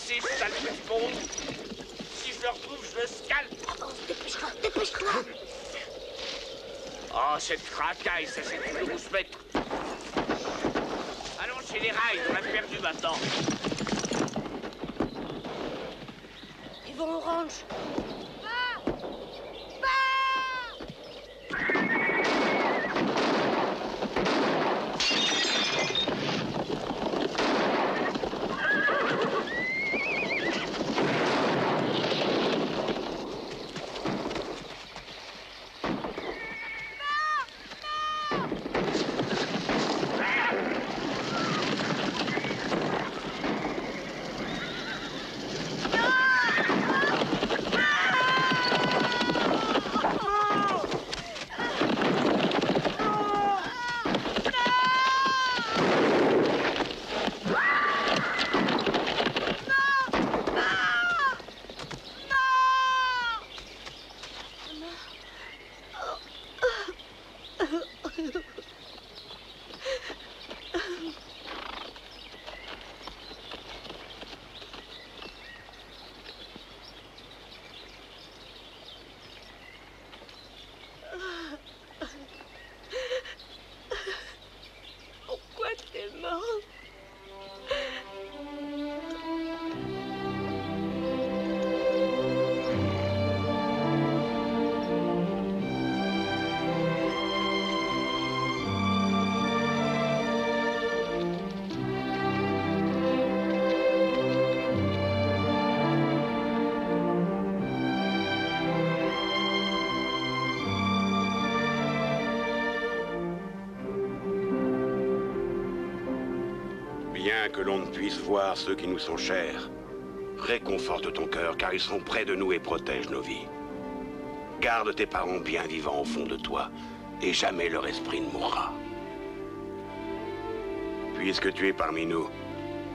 passer, sale petit monde. Si je le retrouve, je le scalpe. Avance, dépêche-toi, dépêche-toi. Oh, cette racaille, ça sait toujours où se mettre. Allons chez les rails, on l'a perdu maintenant. Ils vont au ranch. Pourquoi t'es mort? Bien que l'on ne puisse voir ceux qui nous sont chers, réconforte ton cœur, car ils sont près de nous et protègent nos vies. Garde tes parents bien vivants au fond de toi, et jamais leur esprit ne mourra. Puisque tu es parmi nous,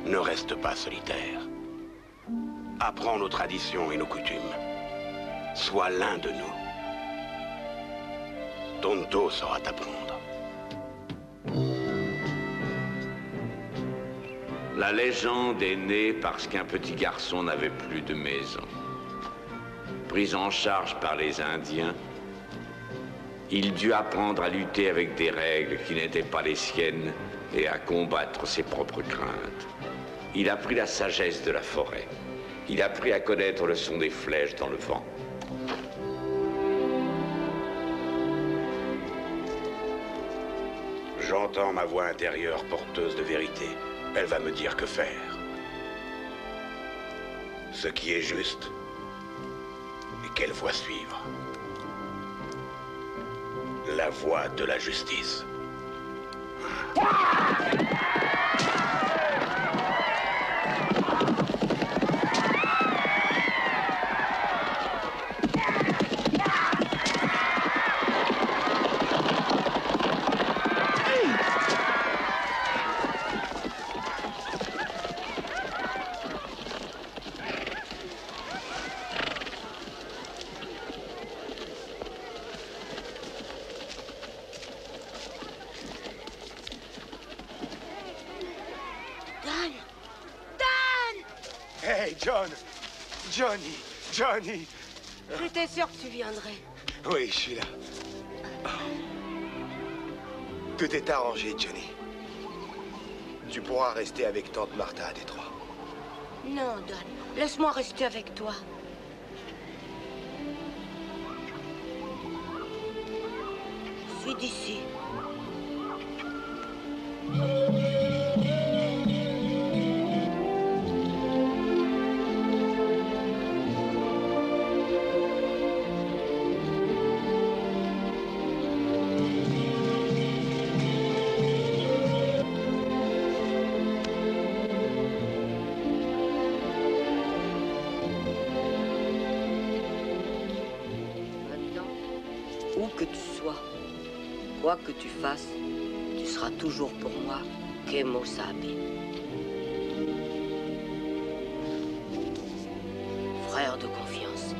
ne reste pas solitaire. Apprends nos traditions et nos coutumes. Sois l'un de nous. Tonto saura t'apprendre. La légende est née parce qu'un petit garçon n'avait plus de maison. Pris en charge par les Indiens, il dut apprendre à lutter avec des règles qui n'étaient pas les siennes et à combattre ses propres craintes. Il apprit la sagesse de la forêt. Il apprit à connaître le son des flèches dans le vent. J'entends ma voix intérieure porteuse de vérité. Elle va me dire que faire. Ce qui est juste et quelle voie suivre. La voie de la justice. Hey, John! Johnny! J'étais sûre que tu viendrais. Oui, je suis là. Tout est arrangé, Johnny. Tu pourras rester avec tante Martha à Détroit. Non, Don. Laisse-moi rester avec toi. Je suis d'ici. Où que tu sois, quoi que tu fasses, tu seras toujours pour moi Kemo Sabe. Frère de confiance.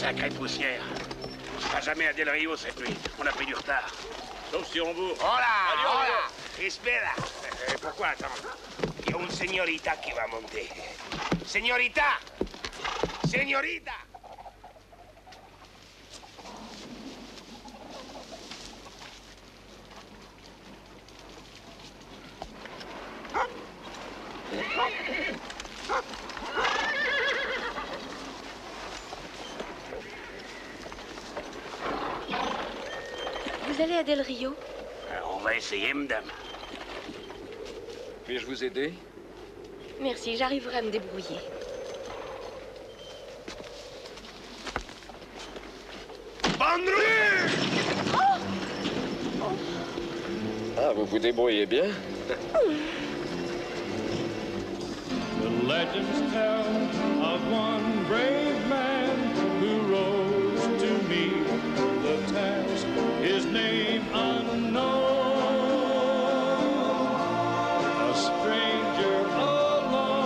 Sacrée poussière. On sera jamais à Del Rio cette nuit. On a pris du retard. Sauf si on bourre. Hola! Espera! Pourquoi attendre? Il y a une señorita qui va monter. Señorita! Señorita! Vous allez à Del Rio? On va essayer, madame. Puis-je vous aider? Merci, j'arriverai à me débrouiller. Ah, vous vous débrouillez bien? The legends tell of one brave man who rose to meet the task, his name unknown, a stranger alone.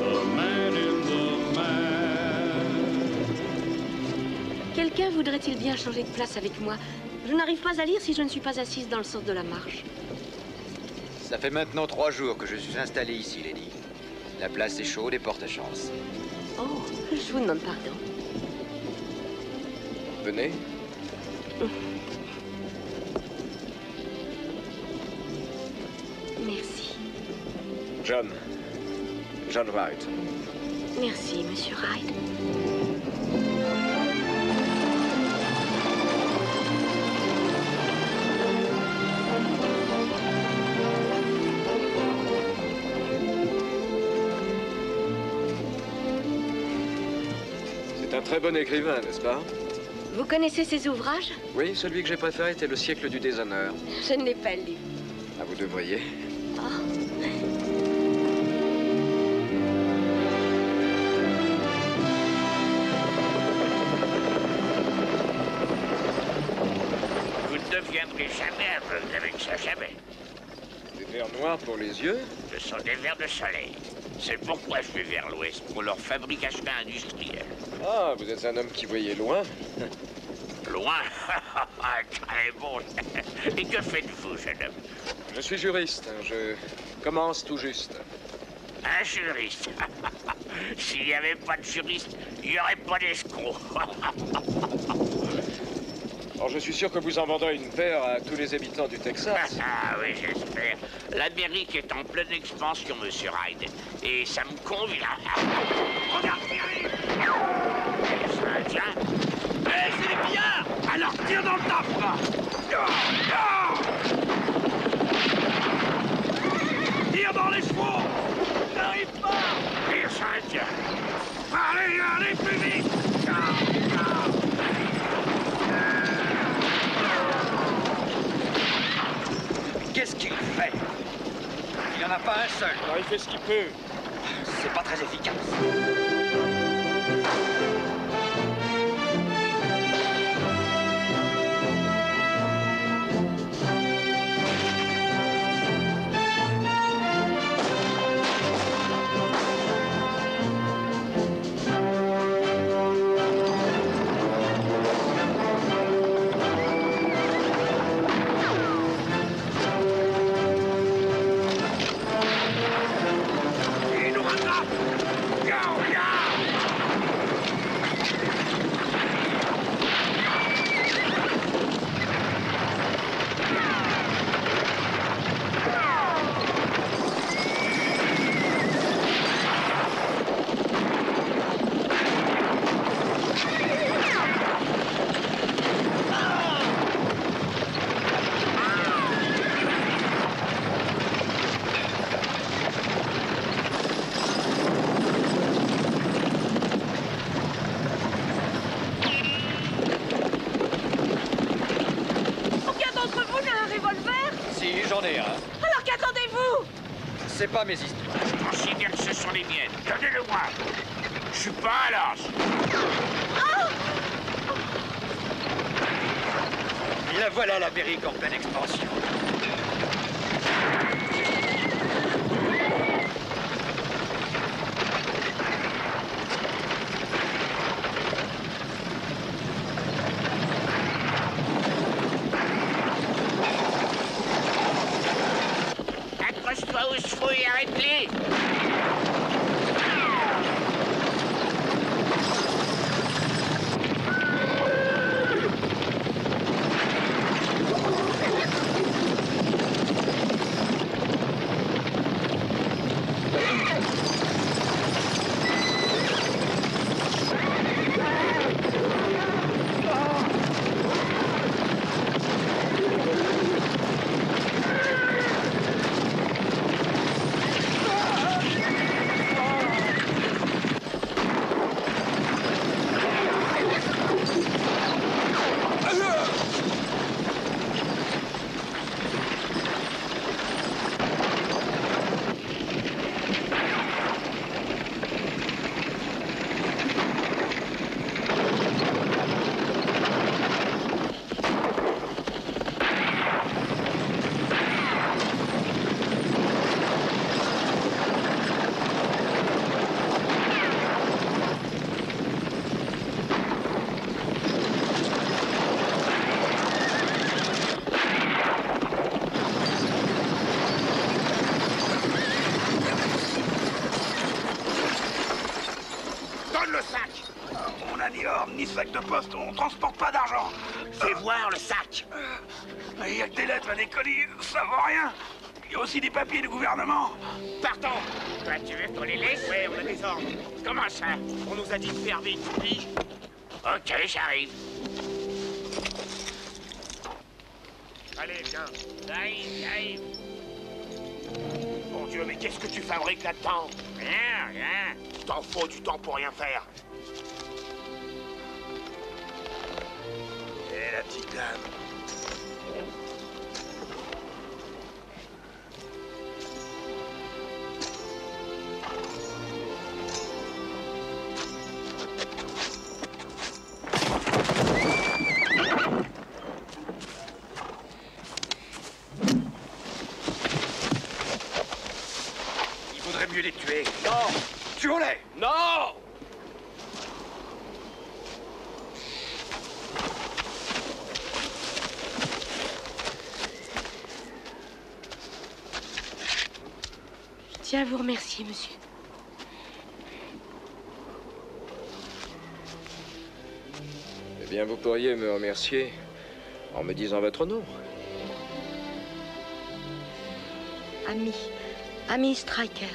The man in the man. Quelqu'un voudrait-il bien changer de place avec moi? Je n'arrive pas à lire si je ne suis pas assise dans le sens de la marche. Ça fait maintenant 3 jours que je suis installé ici, Lady. La place est chaude et porte chance. Oh, je vous demande pardon. Venez. Merci. John. John Wright. Merci, Monsieur Hyde. C'est un très bon écrivain, n'est-ce pas? Vous connaissez ses ouvrages? Oui, celui que j'ai préféré était Le siècle du déshonneur. Je ne l'ai pas lu. Ah, vous devriez. Vous ne deviendrez jamais aveugle avec ça, jamais. Des verres noirs pour les yeux? Ce sont des verres de soleil. C'est pourquoi je vais vers l'ouest, pour leur fabrication industrielle. Ah, vous êtes un homme qui voyait loin. Loin? Très bon. Et que faites-vous, jeune homme? Je suis juriste. Je commence tout juste. Un juriste? S'il n'y avait pas de juriste, il n'y aurait pas d'escroc. Alors, je suis sûr que vous en vendrez une paire à tous les habitants du Texas. Ah oui, j'espère. L'Amérique est en pleine expansion, monsieur Hyde. Et ça me convient. Regarde, Pierre! C'est un indien. Hé, c'est les pillards! Alors tire dans le taf! Tire dans les chevaux! N'arrive pas! Tire, c'est indien. Allez, allez, plus vite! Qu'est-ce qu'il fait? Il n'y en a pas un seul. Alors, il fait ce qu'il peut. C'est pas très efficace. C'est pas mes histoires. Je considère que ce sont les miennes. Donnez-le-moi. Je suis pas un lâche. La voilà l'Amérique en pleine expansion. Accroche-toi aux chevaux et arrête-les. Ni sac de poste, on transporte pas d'argent. Fais voir le sac. Il y a que des lettres, des colis, ça vaut rien. Il y a aussi des papiers du gouvernement. Partons. Toi, tu veux qu'on les laisse? Ouais, on a des ordres. Comment ça? On nous a dit de faire vite, dis. Ok, j'arrive. Allez, viens. J'arrive. Mon Dieu, mais qu'est-ce que tu fabriques là-dedans? Rien. T'en faut du temps pour rien faire. La petite dame. Il vaudrait mieux les tuer. Non! Tuons-les! Non! Je tiens à vous remercier, monsieur. Eh bien, vous pourriez me remercier en me disant votre nom. Ami Stryker.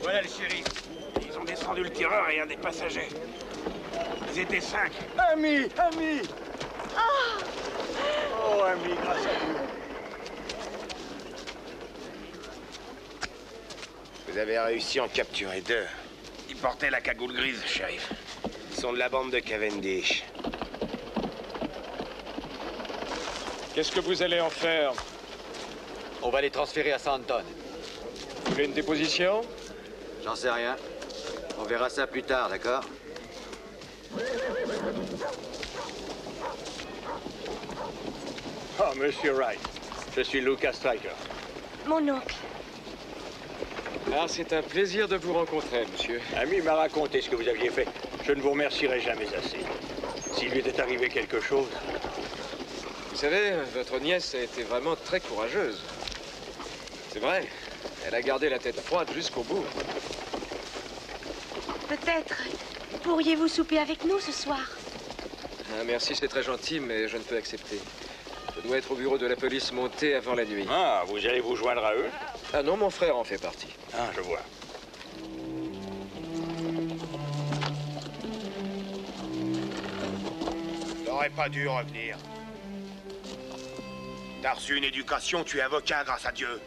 Voilà le shérif. Ils ont descendu le tireur et un des passagers. Ils étaient 5. Ami! Oh, ami, grâce à vous. Vous avez réussi à en capturer 2. Ils portaient la cagoule grise, shérif. Ils sont de la bande de Cavendish. Qu'est-ce que vous allez en faire? On va les transférer à Santon. Vous voulez une déposition? J'en sais rien. On verra ça plus tard, d'accord? Oh, Monsieur Wright. Je suis Lucas Stryker. Mon oncle. Ah, c'est un plaisir de vous rencontrer, monsieur. Ami m'a raconté ce que vous aviez fait. Je ne vous remercierai jamais assez. S'il lui était arrivé quelque chose... Vous savez, votre nièce a été vraiment très courageuse. C'est vrai. Elle a gardé la tête froide jusqu'au bout. Peut-être pourriez-vous souper avec nous ce soir? Ah, merci, c'est très gentil, mais je ne peux accepter. Je dois être au bureau de la police montée avant la nuit. Ah, vous allez vous joindre à eux? Ah non, mon frère en fait partie. Ah, je vois. T'aurais pas dû revenir. T'as reçu une éducation, tu es avocat grâce à Dieu.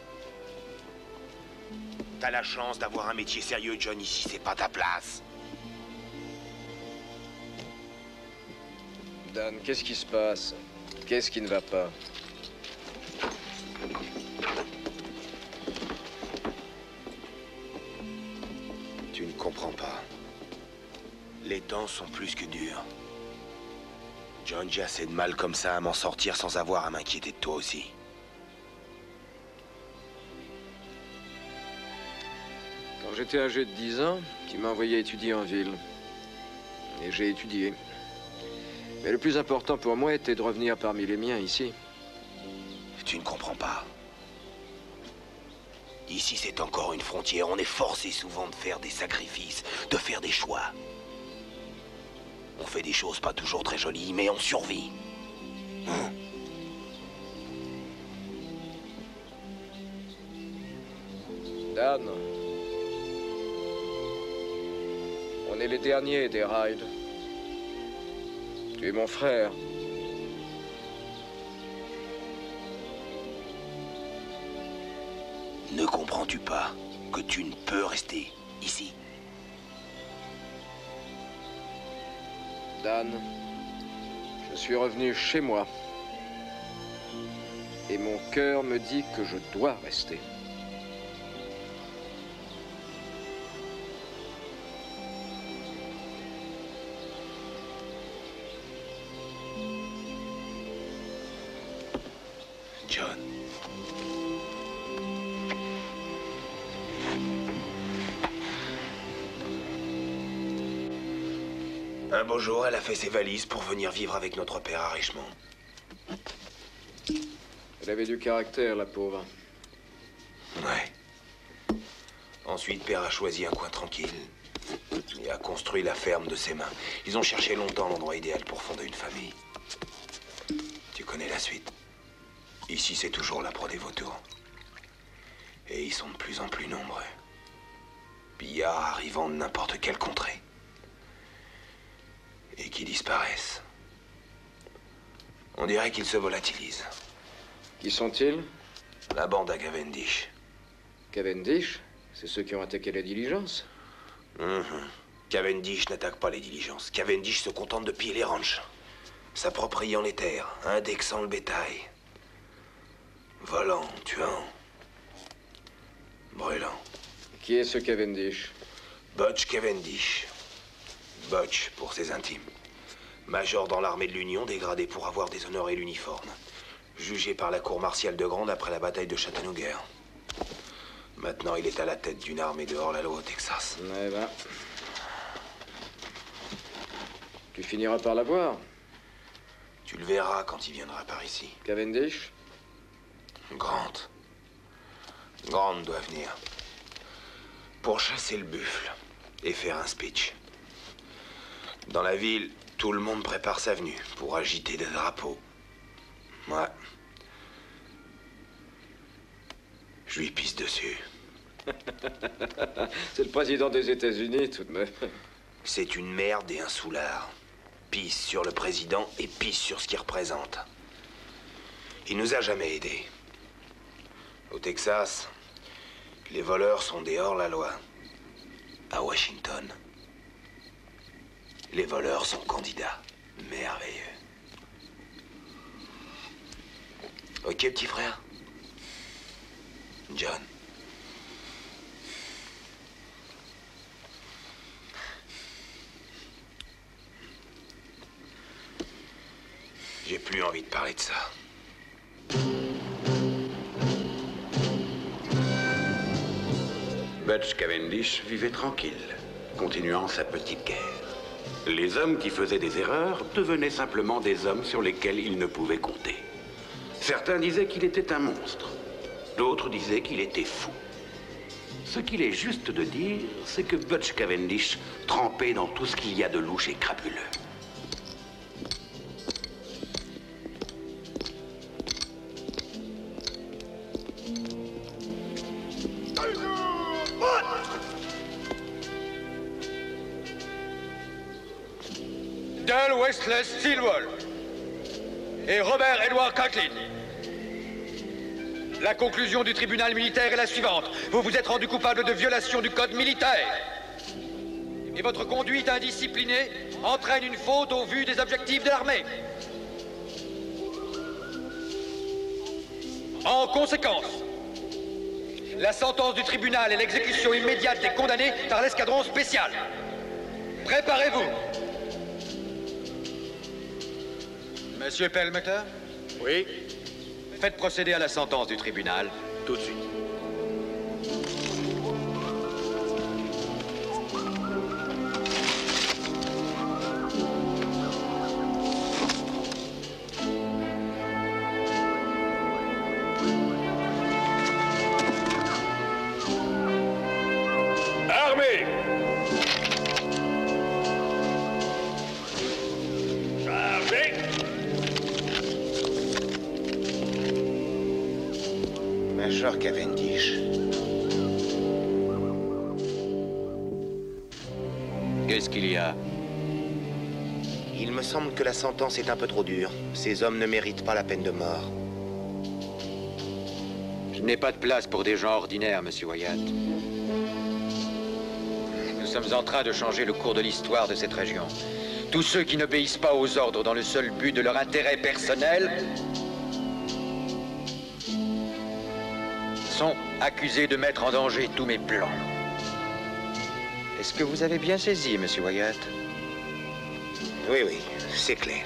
T'as la chance d'avoir un métier sérieux, John, ici, c'est pas ta place. Dan, qu'est-ce qui se passe? Qu'est-ce qui ne va pas? Tu ne comprends pas. Les temps sont plus que durs. John, j'ai assez de mal comme ça à m'en sortir sans avoir à m'inquiéter de toi aussi. Quand j'étais âgé de 10 ans, tu m'as envoyé étudier en ville. Et j'ai étudié. Mais le plus important pour moi était de revenir parmi les miens ici. Tu ne comprends pas. Ici, c'est encore une frontière. On est forcé souvent de faire des sacrifices, de faire des choix. On fait des choses pas toujours très jolies, mais on survit. Hein? Dan, on est les derniers des Rides. Tu es mon frère. Ne comprends-tu pas que tu ne peux rester ici? Dan, je suis revenu chez moi. Et mon cœur me dit que je dois rester. John. Un beau jour, elle a fait ses valises pour venir vivre avec notre père à Richmond. Elle avait du caractère, la pauvre. Ouais. Ensuite, père a choisi un coin tranquille et a construit la ferme de ses mains. Ils ont cherché longtemps l'endroit idéal pour fonder une famille. Tu connais la suite. Ici, c'est toujours la proie des vautours. Et ils sont de plus en plus nombreux. Pillards arrivant de n'importe quelle contrée. Et qui disparaissent. On dirait qu'ils se volatilisent. Qui sont-ils? La bande à Cavendish. Cavendish? C'est ceux qui ont attaqué la diligence? Cavendish n'attaque pas les diligences. Cavendish se contente de piller les ranchs. S'appropriant les terres, indexant le bétail. Volant, tuant. Brûlant. Qui est ce Cavendish? Butch Cavendish. Butch, pour ses intimes. Major dans l'armée de l'Union, dégradé pour avoir déshonoré l'uniforme. Jugé par la cour martiale de Grande après la bataille de Chattanooga. Maintenant, il est à la tête d'une armée de hors-la-loi au Texas. Eh ben... Tu finiras par la voir. Tu le verras quand il viendra par ici. Cavendish? Grant. Grant doit venir. Pour chasser le buffle et faire un speech. Dans la ville, tout le monde prépare sa venue pour agiter des drapeaux. Ouais. Je lui pisse dessus. C'est le président des États-Unis, tout de même. C'est une merde et un soulard. Pisse sur le président et pisse sur ce qu'il représente. Il nous a jamais aidés. Au Texas, les voleurs sont des hors-la-loi. À Washington, les voleurs sont candidats. Merveilleux. Ok, petit frère? John. J'ai plus envie de parler de ça. Butch Cavendish vivait tranquille, continuant sa petite guerre. Les hommes qui faisaient des erreurs devenaient simplement des hommes sur lesquels il ne pouvait compter. Certains disaient qu'il était un monstre. D'autres disaient qu'il était fou. Ce qu'il est juste de dire, c'est que Butch Cavendish trempait dans tout ce qu'il y a de louche et crapuleux. Wesley Stillwell et Robert Edward Conklin. La conclusion du tribunal militaire est la suivante. Vous vous êtes rendu coupable de violation du code militaire. Et votre conduite indisciplinée entraîne une faute au vu des objectifs de l'armée. En conséquence, la sentence du tribunal est l'exécution immédiate des condamnés par l'escadron spécial. Préparez-vous. Monsieur Perlmutter? Oui? Faites procéder à la sentence du tribunal. Tout de suite. Armée! Chargez! Major Cavendish. Qu'est-ce qu'il y a? Il me semble que la sentence est un peu trop dure. Ces hommes ne méritent pas la peine de mort. Je n'ai pas de place pour des gens ordinaires, monsieur Wyatt. Nous sommes en train de changer le cours de l'histoire de cette région. Tous ceux qui n'obéissent pas aux ordres dans le seul but de leur intérêt personnel sont accusés de mettre en danger tous mes plans. Est-ce que vous avez bien saisi, monsieur Wyatt? Oui, oui, c'est clair.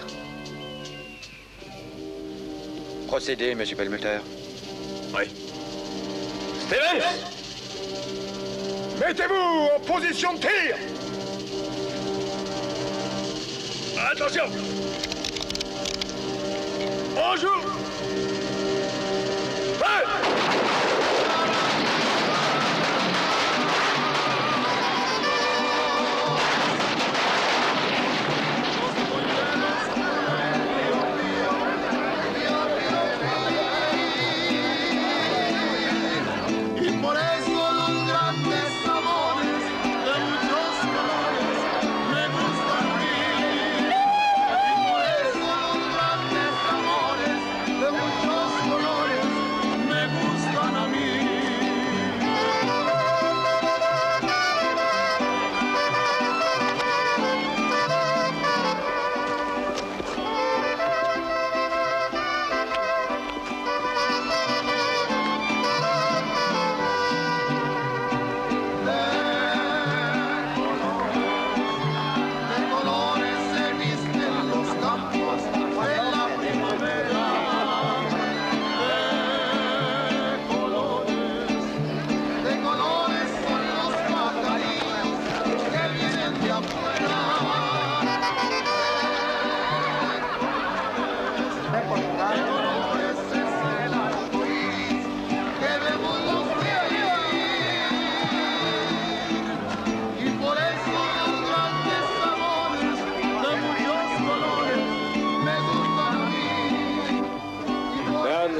Procédez, monsieur Perlmutter. Oui. Stevens! Mettez-vous en position de tir! Attention! Bonjour!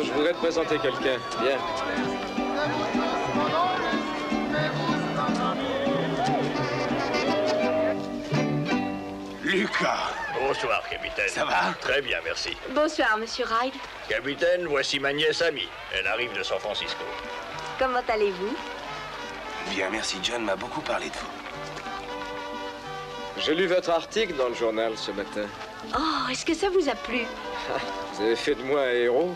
Je voudrais te présenter quelqu'un. Viens. Lucas! Bonsoir, capitaine. Ça va? Très bien, merci. Bonsoir, monsieur Hyde. Capitaine, voici ma nièce Amy. Elle arrive de San Francisco. Comment allez-vous? Bien, merci. John m'a beaucoup parlé de vous. J'ai lu votre article dans le journal ce matin. Oh, est-ce que ça vous a plu? Vous avez fait de moi un héros.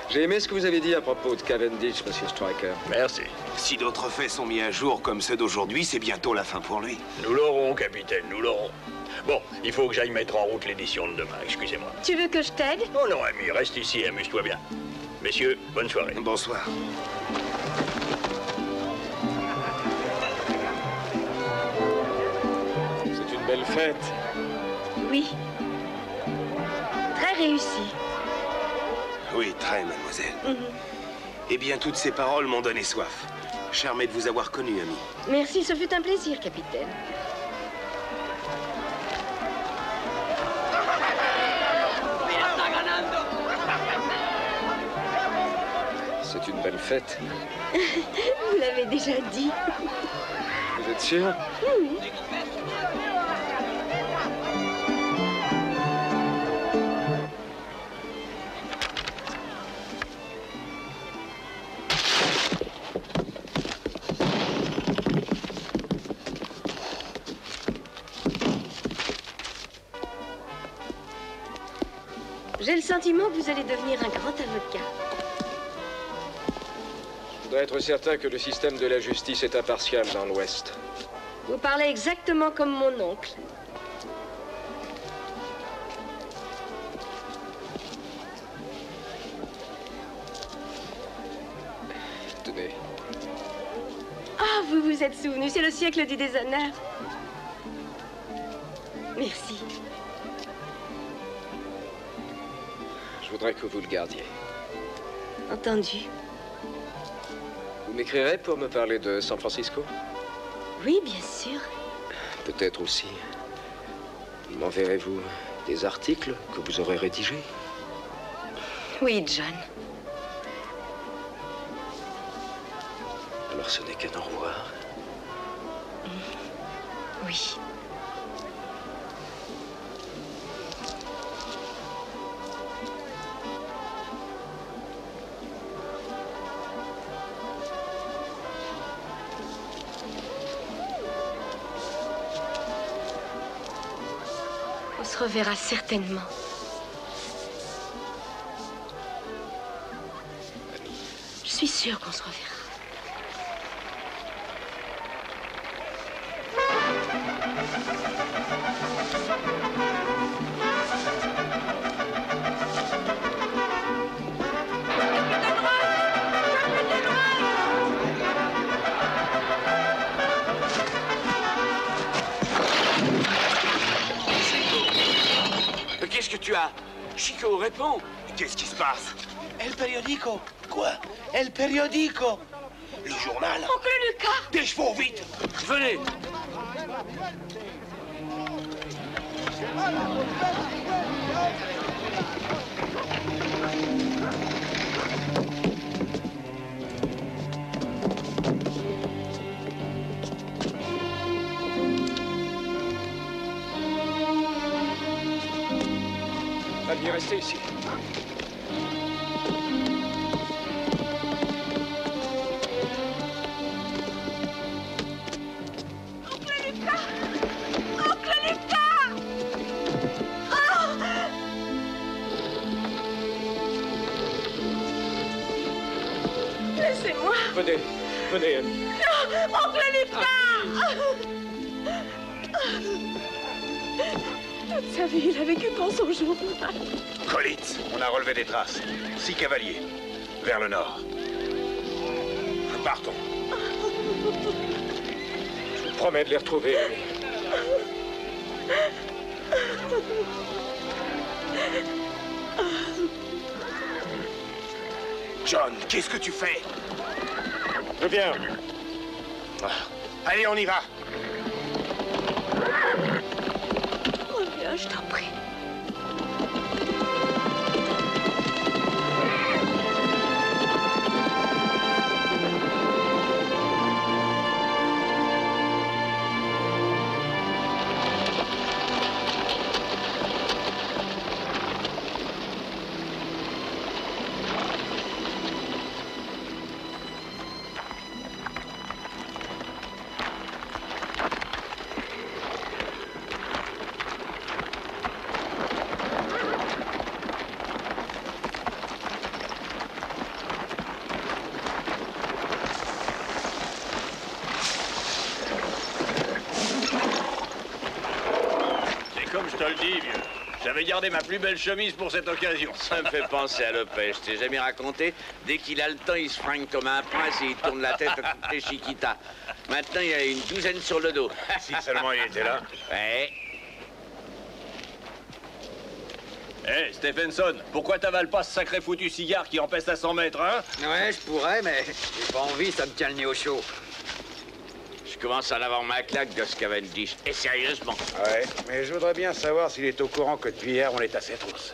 J'ai aimé ce que vous avez dit à propos de Cavendish, monsieur Stryker. Merci. Si d'autres faits sont mis à jour comme ceux d'aujourd'hui, c'est bientôt la fin pour lui. Nous l'aurons, capitaine, nous l'aurons. Bon, il faut que j'aille mettre en route l'édition de demain, excusez-moi. Tu veux que je t'aide? Oh non, Amy, reste ici et amuse-toi bien. Messieurs, bonne soirée. Bonsoir. C'est une belle fête. Oui. Très réussi. Oui, très, mademoiselle. Eh bien, toutes ces paroles m'ont donné soif. Charmé de vous avoir connu, ami. Merci, ce fut un plaisir, capitaine. C'est une belle fête. Vous l'avez déjà dit. Vous êtes sûr? Oui. J'ai le sentiment que vous allez devenir un grand avocat. Je voudrais être certain que le système de la justice est impartial dans l'Ouest. Vous parlez exactement comme mon oncle. Tenez. Ah, vous vous êtes souvenu, c'est le siècle du déshonneur. Merci. Je voudrais que vous le gardiez. Entendu. Vous m'écrirez pour me parler de San Francisco? Oui, bien sûr. Peut-être aussi. M'enverrez-vous des articles que vous aurez rédigés? Oui, John. Alors ce n'est qu'un au revoir. Oui. On se reverra certainement. Je suis sûre qu'on se reverra. Qu'est-ce que tu as? Chico, réponds. Qu'est-ce qui se passe? El periodico. Quoi? El periodico. Le journal. Oncle Lucas! Des chevaux, vite! Venez. Pas mieux rester ici. Oncle Lucas! Oncle Lucas! Oh! Laissez-moi! Venez, venez. Non! Oncle Lucas! Toute sa vie, il a vécu dans son journal. Collitz, on a relevé des traces. 6 cavaliers. Vers le nord. Partons. Je vous promets de les retrouver, Amy. John, qu'est-ce que tu fais? Je viens. Allez, on y va. Reviens, je t'en prie. Comme je te le dis, vieux. J'avais gardé ma plus belle chemise pour cette occasion. Ça me fait penser à Lopez. Je t'ai jamais raconté. Dès qu'il a le temps, il se fringue comme un prince et il tourne la tête à toutes les chiquitas. Maintenant, il y a une douzaine sur le dos. Si seulement il était là. Ouais. Hé, Stephenson, pourquoi t'avales pas ce sacré foutu cigare qui empeste à 100 mètres, hein? Ouais, je pourrais, mais j'ai pas envie, ça me tient le nez au chaud. Je commence à en avoir ma claque de ce Cavendish. Et sérieusement. Ouais, mais je voudrais bien savoir s'il est au courant que depuis hier, on est à ses trousses.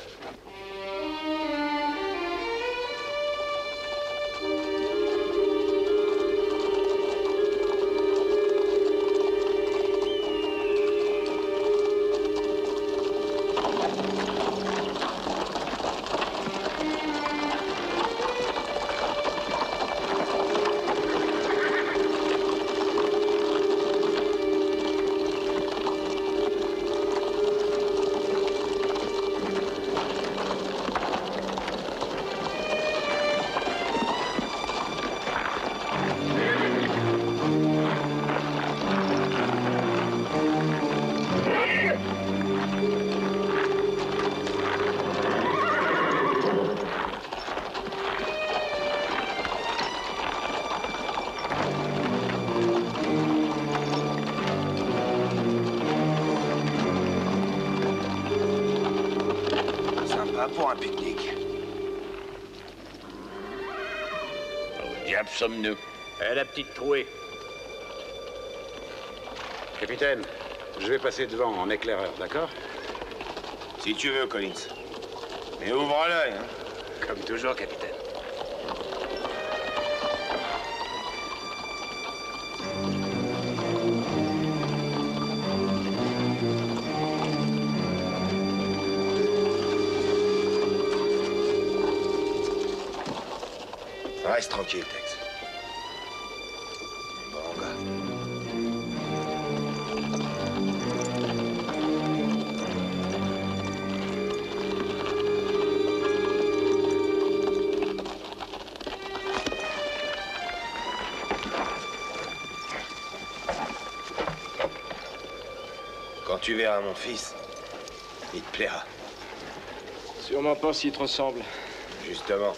va pour un pique-nique. Où diable sommes-nous? La petite trouée. Capitaine, je vais passer devant en éclaireur, d'accord? Si tu veux, Collins. Mais ouvre l'œil, hein. Comme toujours, capitaine. Reste tranquille, Tex. Bon gars. Quand tu verras mon fils, il te plaira. Sûrement pas s'il te ressemble. Justement,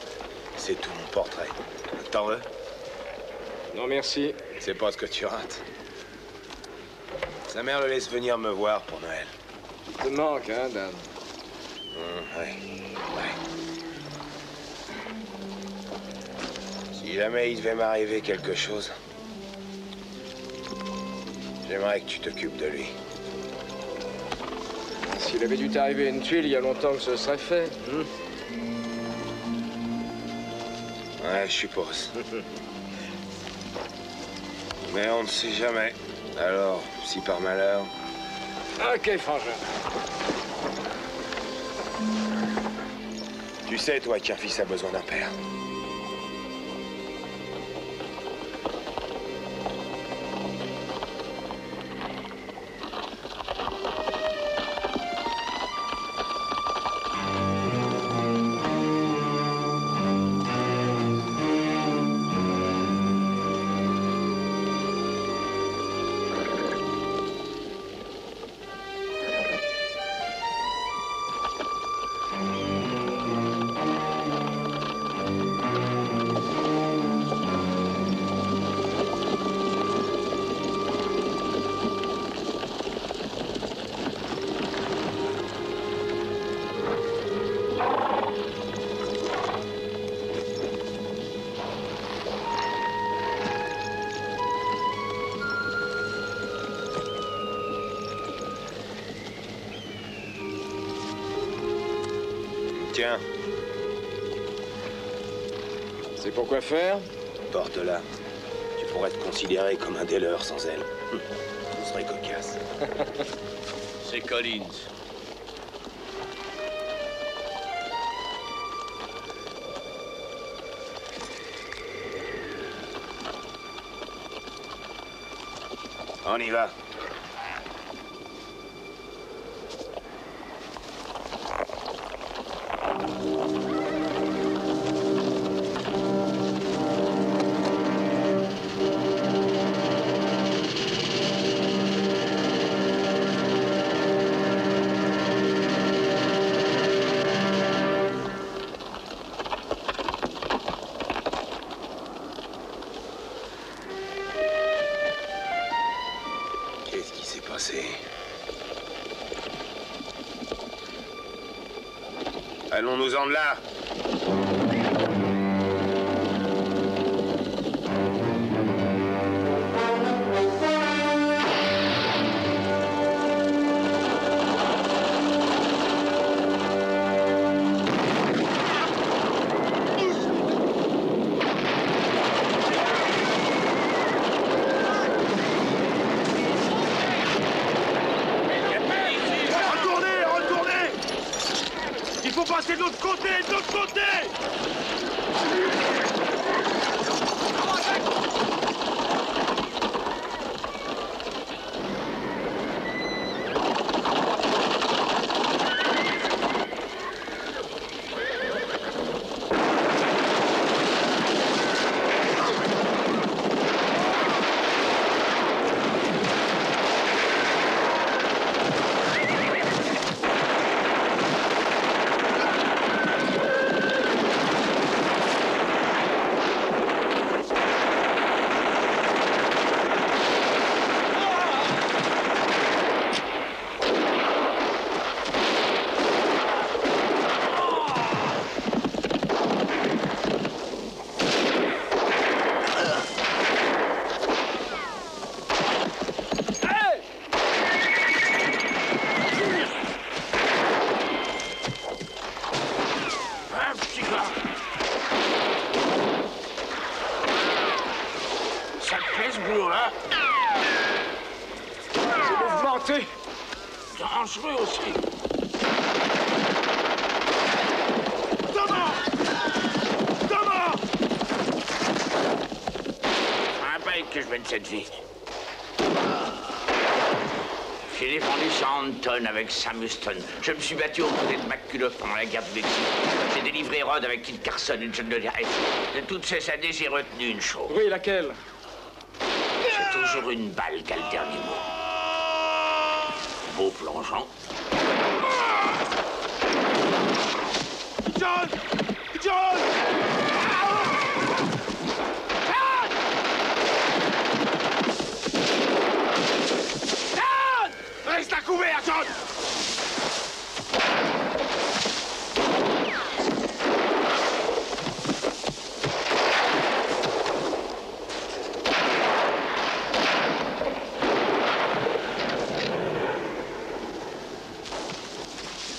c'est tout mon portrait. T'en veux? Non, merci. C'est pas ce que tu rates. Sa mère le laisse venir me voir pour Noël. Il te manque, hein, Dan? Ouais. Si jamais il devait m'arriver quelque chose, j'aimerais que tu t'occupes de lui. S'il avait dû t'arriver une tuile, il y a longtemps que ce serait fait. Ouais, je suppose. Mais on ne sait jamais. Alors, si par malheur... Ok, frangin. Tu sais, toi, qu'un fils a besoin d'un père. Tiens. C'est pour quoi faire? Porte-la. Tu pourrais te considérer comme un des leurs sans elle. Ce serait cocasse. C'est Collins. On y va. Qu'est-ce qui s'est passé? Allons-nous-en de là. passer de l'autre côté, de l'autre côté! dangereux aussi. Thomas! Thomas! Un bail que je mène cette vie. J'ai défendu 100 tonnes avec Sam Houston. Je me suis battu aux côtés de McCulloch pendant la guerre du Mexique. J'ai délivré Rod avec Kit Carson, une jeune de l'IRS. De toutes ces années, j'ai retenu une chose. Oui, laquelle? C'est toujours une balle qui a le dernier mot. Beau plongeon. John! John! Reste à couvert, John!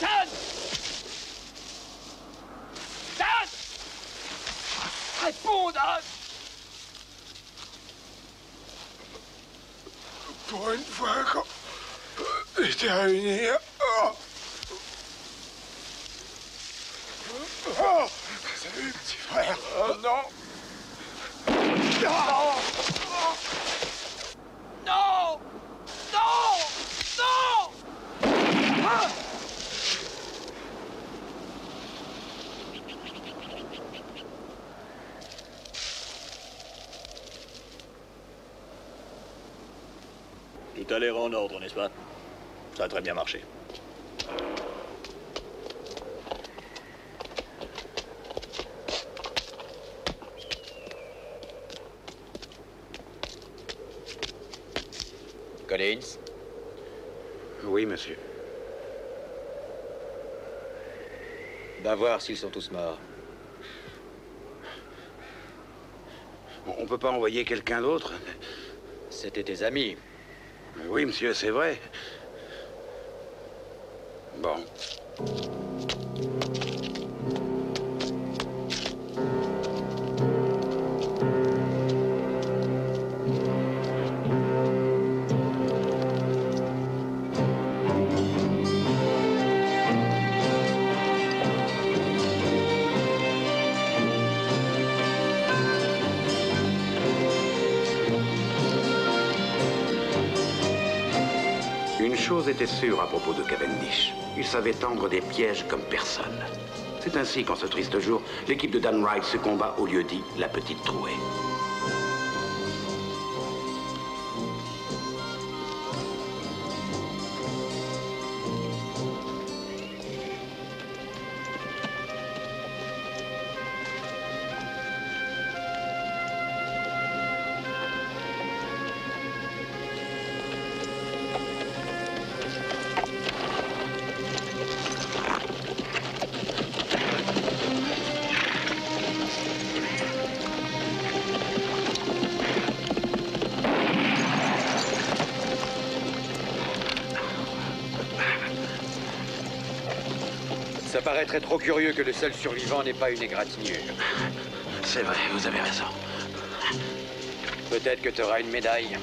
Dan! Dan! Réponds, Dan! Pour une fois, quand j'étais réuni... Oh, salut, petit frère. Oh non. Non! Non! Non! Non! Ah! Tout a l'air en ordre, n'est-ce pas? Ça a très bien marché. Collins? Oui, monsieur. Va voir s'ils sont tous morts. On peut pas envoyer quelqu'un d'autre? C'était tes amis. Oui, monsieur, c'est vrai. Bon. Une chose était sûre à propos de Cavendish. Il savait tendre des pièges comme personne. C'est ainsi qu'en ce triste jour, l'équipe de Dan Wright se combat au lieu dit la Petite Trouée. Ça paraîtrait trop curieux que le seul survivant n'ait pas une égratignure. C'est vrai, vous avez raison. Peut-être que tu auras une médaille.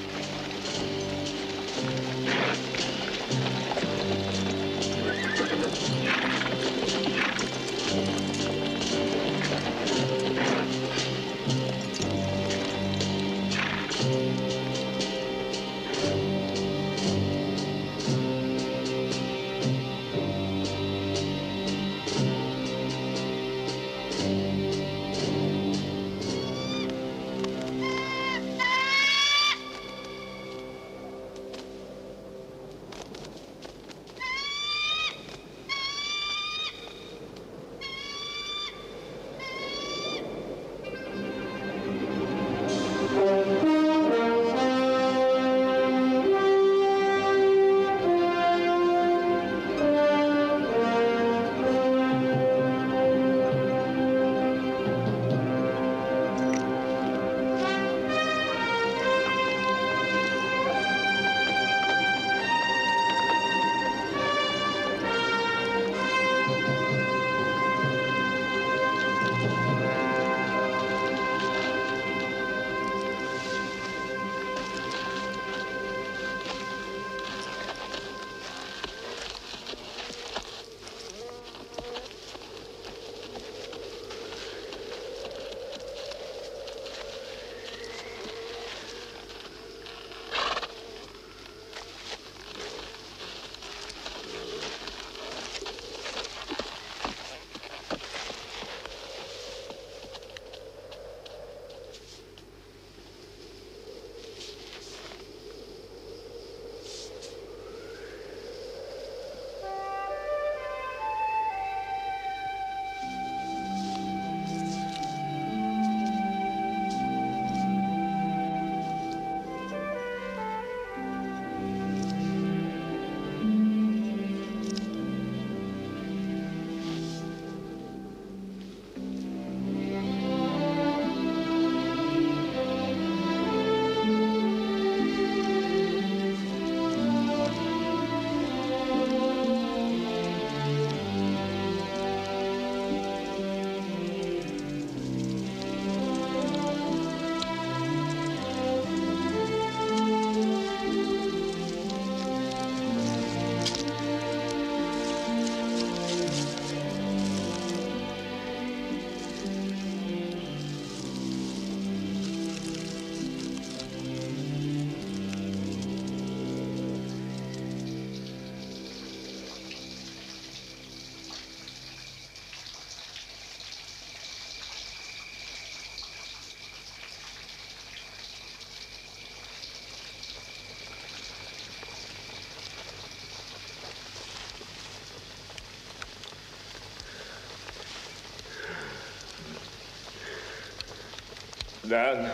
Dan.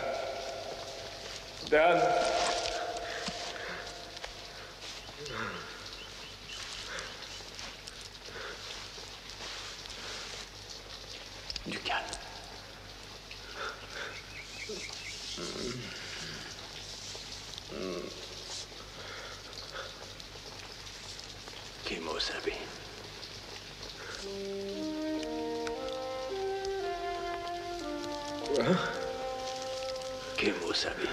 Dan. Du calme. Che mo sabi? Quoi? Che mo sabi?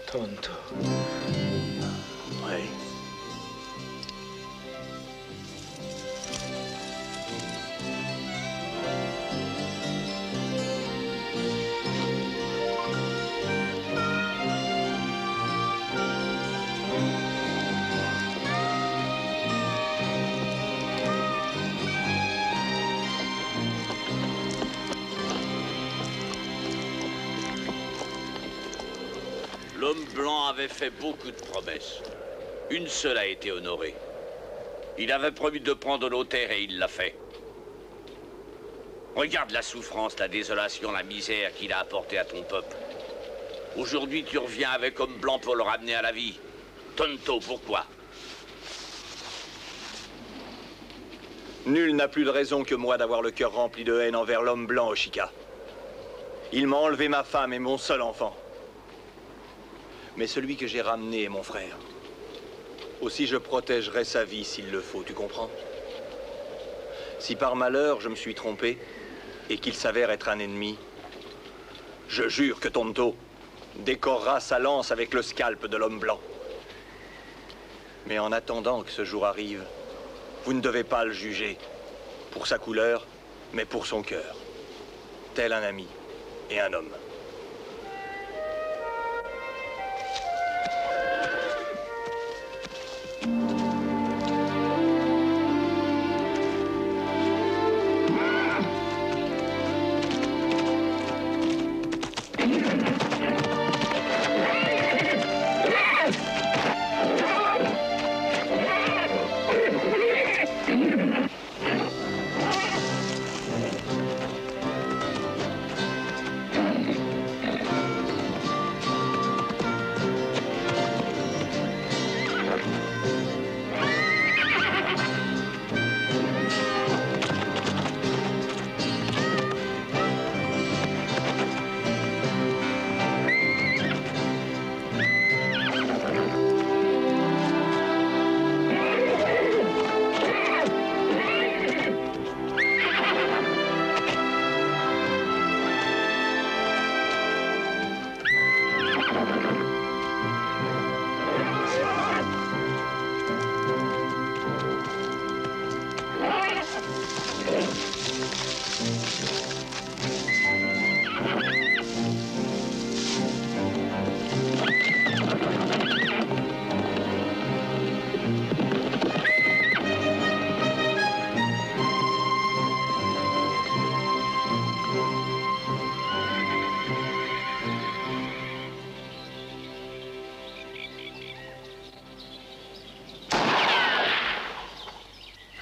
Tonto. Oui. L'homme blanc avait fait beaucoup de promesses. Une seule a été honorée. Il avait promis de prendre nos terres et il l'a fait. Regarde la souffrance, la désolation, la misère qu'il a apportée à ton peuple. Aujourd'hui, tu reviens avec homme blanc pour le ramener à la vie. Tonto, pourquoi? Nul n'a plus de raison que moi d'avoir le cœur rempli de haine envers l'homme blanc, Oshika. Il m'a enlevé ma femme et mon seul enfant. Mais celui que j'ai ramené est mon frère. Aussi je protégerai sa vie s'il le faut, tu comprends? Si par malheur je me suis trompé et qu'il s'avère être un ennemi, je jure que Tonto décorera sa lance avec le scalp de l'homme blanc. Mais en attendant que ce jour arrive, vous ne devez pas le juger pour sa couleur, mais pour son cœur, tel un ami et un homme.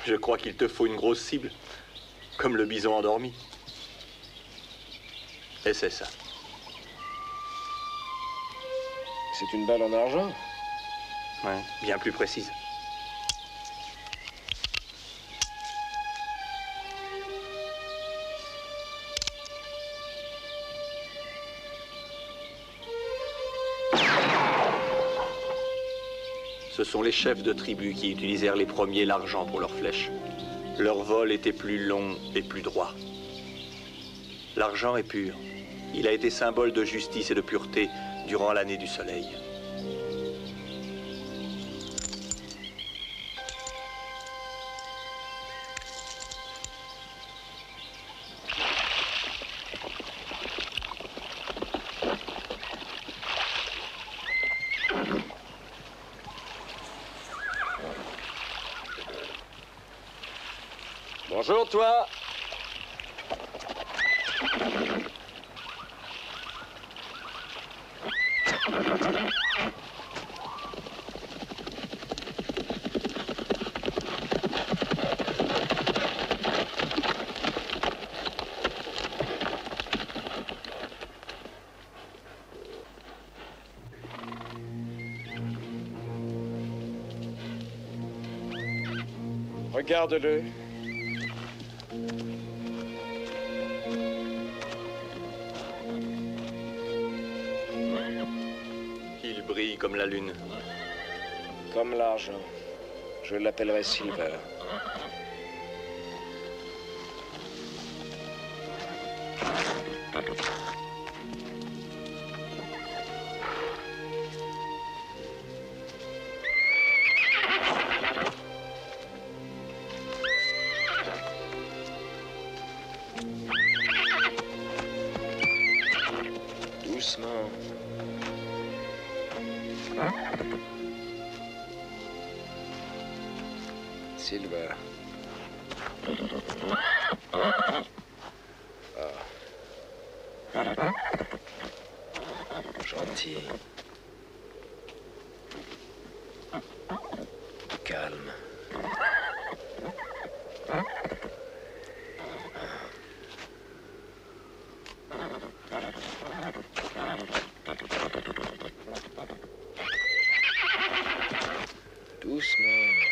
Je crois qu'il te faut une grosse cible, comme le bison endormi. Et c'est ça. C'est une balle en argent? Ouais, bien plus précise. Ce sont les chefs de tribus qui utilisèrent les premiers l'argent pour leurs flèches. Leur vol était plus long et plus droit. L'argent est pur. Il a été symbole de justice et de pureté durant l'année du soleil. Bonjour, toi. Regarde-le. Il brille comme la lune. Comme l'argent. Je l'appellerai Silver. Doucement. Silver. Gentil. Calme. Doucement.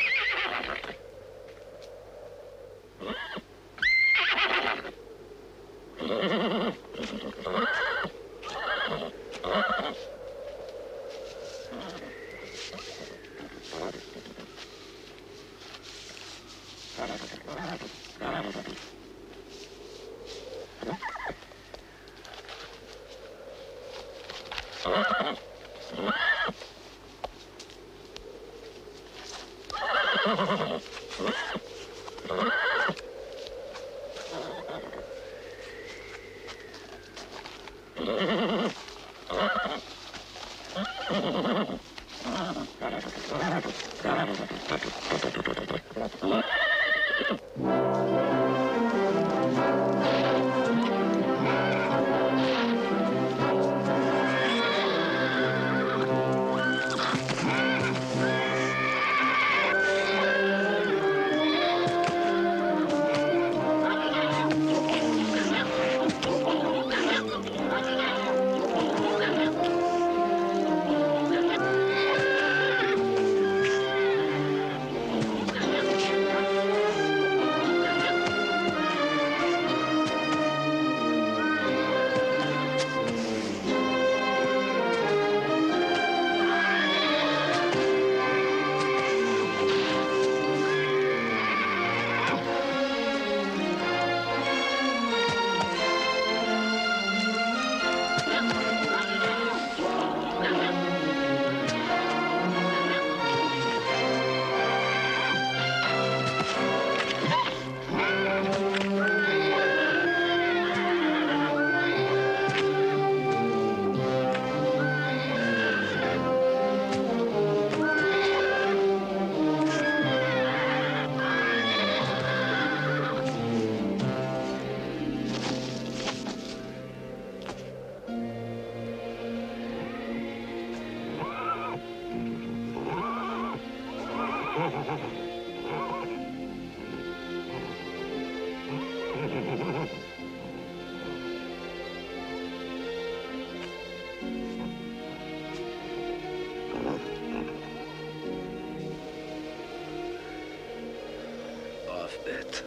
Brave bête.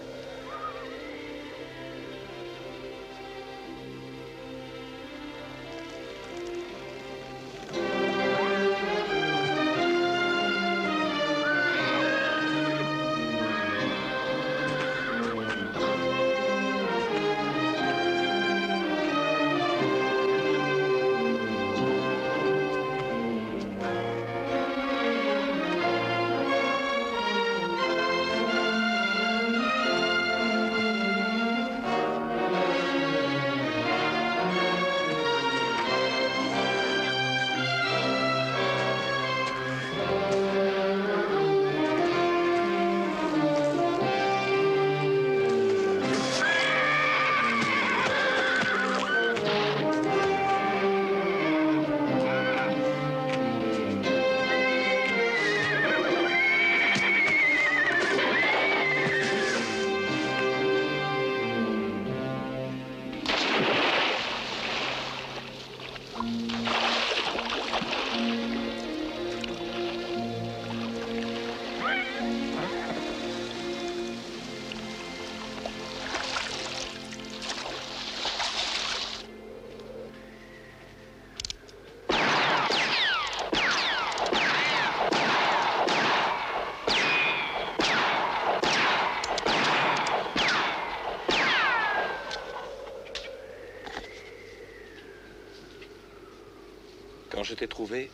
je t'ai trouvé,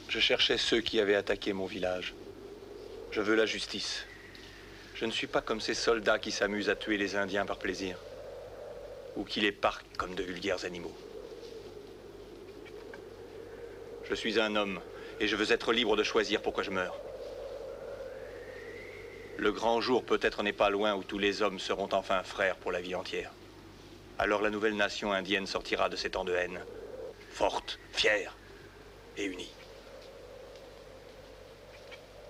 je cherchais ceux qui avaient attaqué mon village. Je veux la justice. Je ne suis pas comme ces soldats qui s'amusent à tuer les Indiens par plaisir, ou qui les parquent comme de vulgaires animaux. Je suis un homme, et je veux être libre de choisir pourquoi je meurs. Le grand jour peut-être n'est pas loin où tous les hommes seront enfin frères pour la vie entière. Alors la nouvelle nation indienne sortira de ces temps de haine, forte, fière et unie.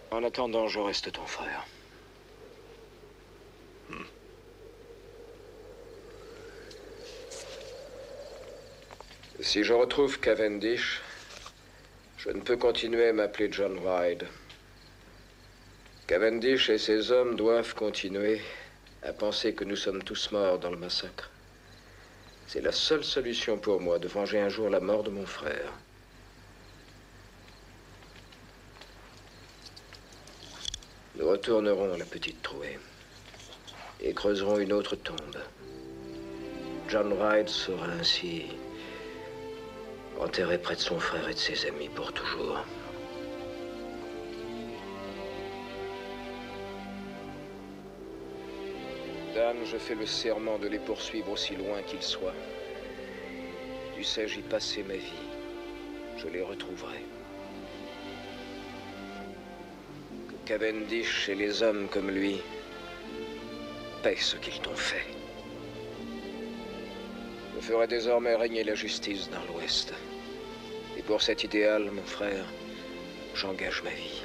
En attendant, je reste ton frère. Si je retrouve Cavendish, je ne peux continuer à m'appeler John Hyde. Cavendish et ses hommes doivent continuer à penser que nous sommes tous morts dans le massacre. C'est la seule solution pour moi de venger un jour la mort de mon frère. Nous retournerons à la petite trouée et creuserons une autre tombe. John Hyde sera ainsi enterré près de son frère et de ses amis pour toujours. Dame, je fais le serment de les poursuivre aussi loin qu'ils soient. Tu sais, j'y passais ma vie. Je les retrouverai. Que Cavendish et les hommes comme lui paient ce qu'ils t'ont fait. Je ferai désormais régner la justice dans l'Ouest. Et pour cet idéal, mon frère, j'engage ma vie.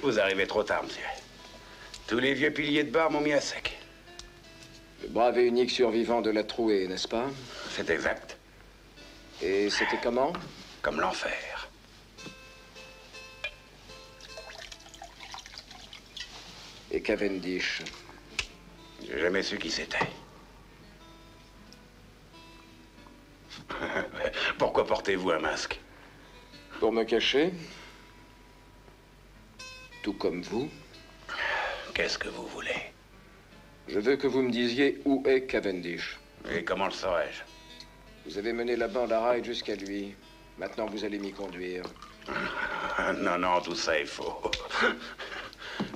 Vous arrivez trop tard, monsieur. Tous les vieux piliers de bar m'ont mis à sec. Le brave et unique survivant de la trouée, n'est-ce pas? C'est exact. Et c'était comment? Comme l'enfer. Et Cavendish? J'ai jamais su qui c'était. Pourquoi portez-vous un masque? Pour me cacher. Tout comme vous. Qu'est-ce que vous voulez? Je veux que vous me disiez où est Cavendish. Et comment le saurais-je? Vous avez mené la bande à Hyde jusqu'à lui. Maintenant, vous allez m'y conduire. Non, non, tout ça est faux.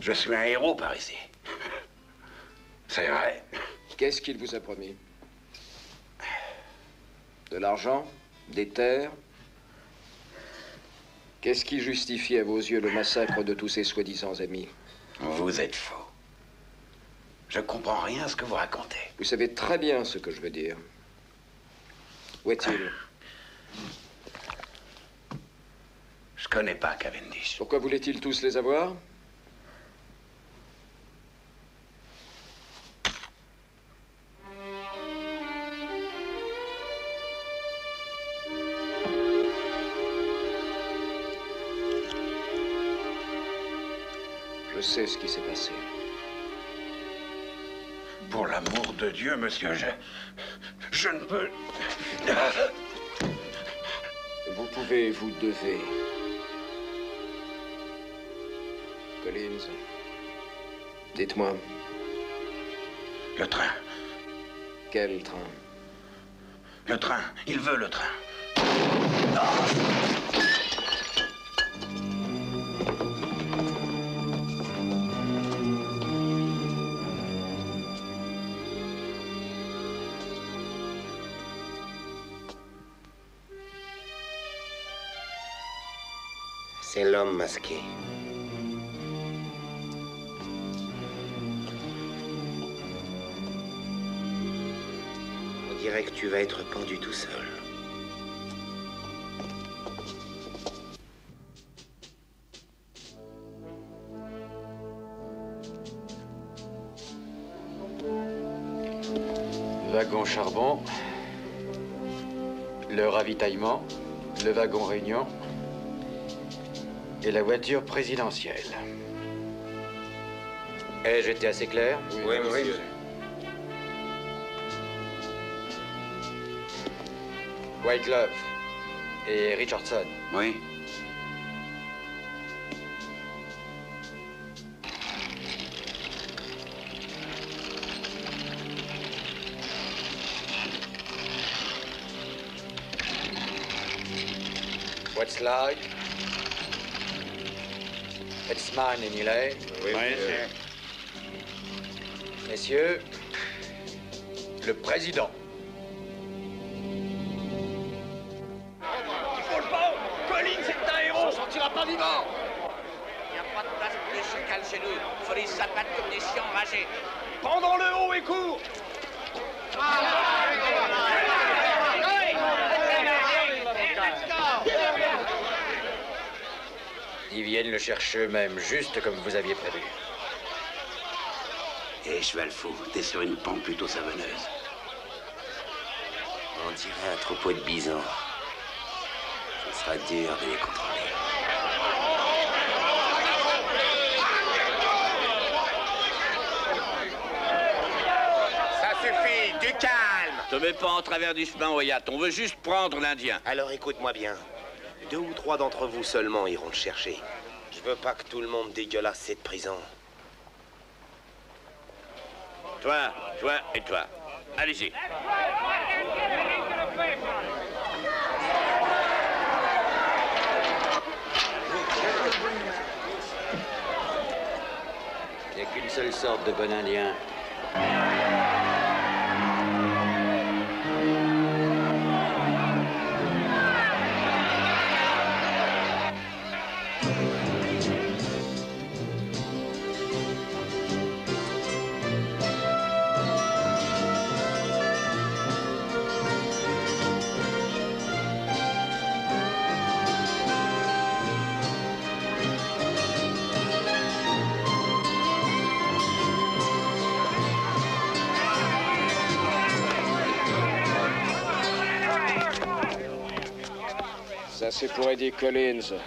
Je suis un héros par ici. C'est vrai. Qu'est-ce qu'il vous a promis? De l'argent? Des terres? Qu'est-ce qui justifie à vos yeux le massacre de tous ces soi-disant amis? Vous êtes faux. Je comprends rien à ce que vous racontez. Vous savez très bien ce que je veux dire. Où est-il? Je connais pas Cavendish. Pourquoi voulaient-ils tous les avoir? Je sais ce qui s'est passé. Pour l'amour de Dieu, monsieur, je ne peux... Vous pouvez, vous devez. Collins, dites-moi. Le train. Quel train? Le train. Il veut le train. C'est l'homme masqué. On dirait que tu vas être pendu tout seul. Wagon charbon, le ravitaillement, le wagon réunion et la voiture présidentielle. Ai-je été assez clair? Oui, monsieur. White Love et Richardson. Oui. Westlag, Etzman et Millet. Oui, Messieurs, le président. Il faut le pas. Collins est un héros. On sortira pas vivant. Il n'y a pas de place pour les chacals chez nous. Il faut les abattre comme des chiens enragés. Pendant-le haut et court. Ils viennent le chercher eux-mêmes, juste comme vous aviez prévu. Et cheval fou, t'es sur une pente plutôt savonneuse. On dirait un troupeau de bisons. Ce sera dur de les contrôler. Ça suffit, du calme. Te mets pas en travers du chemin, Wyatt. On veut juste prendre l'Indien. Alors écoute-moi bien. 2 ou 3 d'entre vous seulement iront le chercher. Je veux pas que tout le monde dégueulasse cette prison. Toi et toi. Allez-y. Il n'y a qu'une seule sorte de bon indien. Ça, c'est pour Eddie Collins.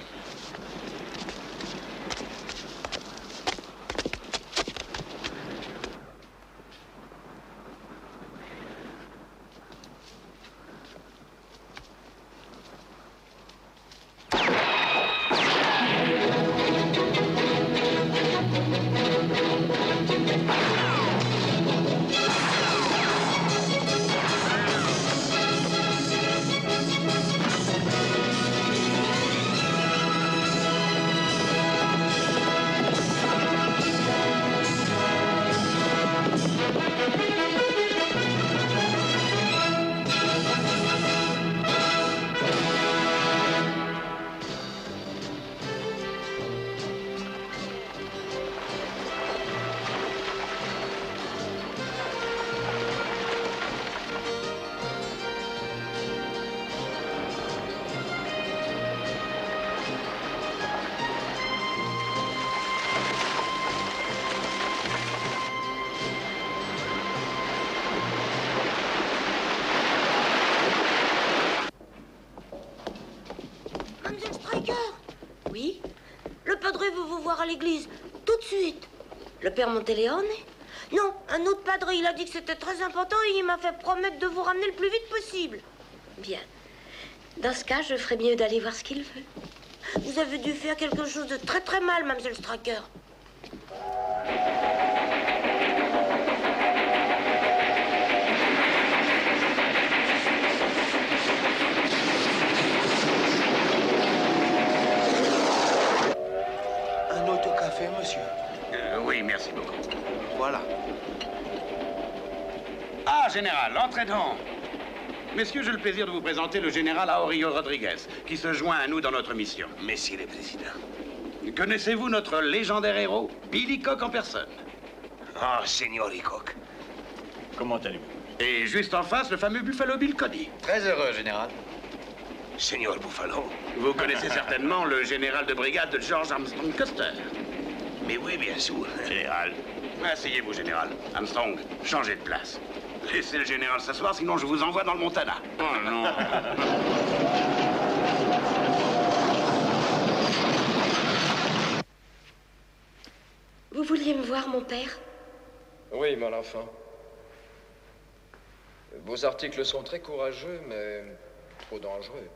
Oui. Le padre veut vous voir à l'église, tout de suite. Le père Monteleone? Non, un autre padre, il a dit que c'était très important et il m'a fait promettre de vous ramener le plus vite possible. Bien. Dans ce cas, je ferais mieux d'aller voir ce qu'il veut. Vous avez dû faire quelque chose de très très mal, mademoiselle Stracker. Un autocafé, monsieur. Oui, merci beaucoup. Voilà. Ah, général, entrez donc. Messieurs, j'ai le plaisir de vous présenter le général Aurelio Rodriguez, qui se joint à nous dans notre mission. Messieurs les présidents. Connaissez-vous notre légendaire héros, Billy Cock en personne? Ah, Signor Cock. Comment allez-vous? Et juste en face, le fameux Buffalo Bill Cody. Très heureux, général. Signor Buffalo. Vous connaissez certainement le général de brigade de George Armstrong Custer. Mais oui, bien sûr. Général. Asseyez-vous, général. Armstrong, changez de place. Laissez le général s'asseoir, sinon je vous envoie dans le Montana. Oh non. Vous vouliez me voir, mon père? Oui, mon enfant. Vos articles sont très courageux, mais trop dangereux.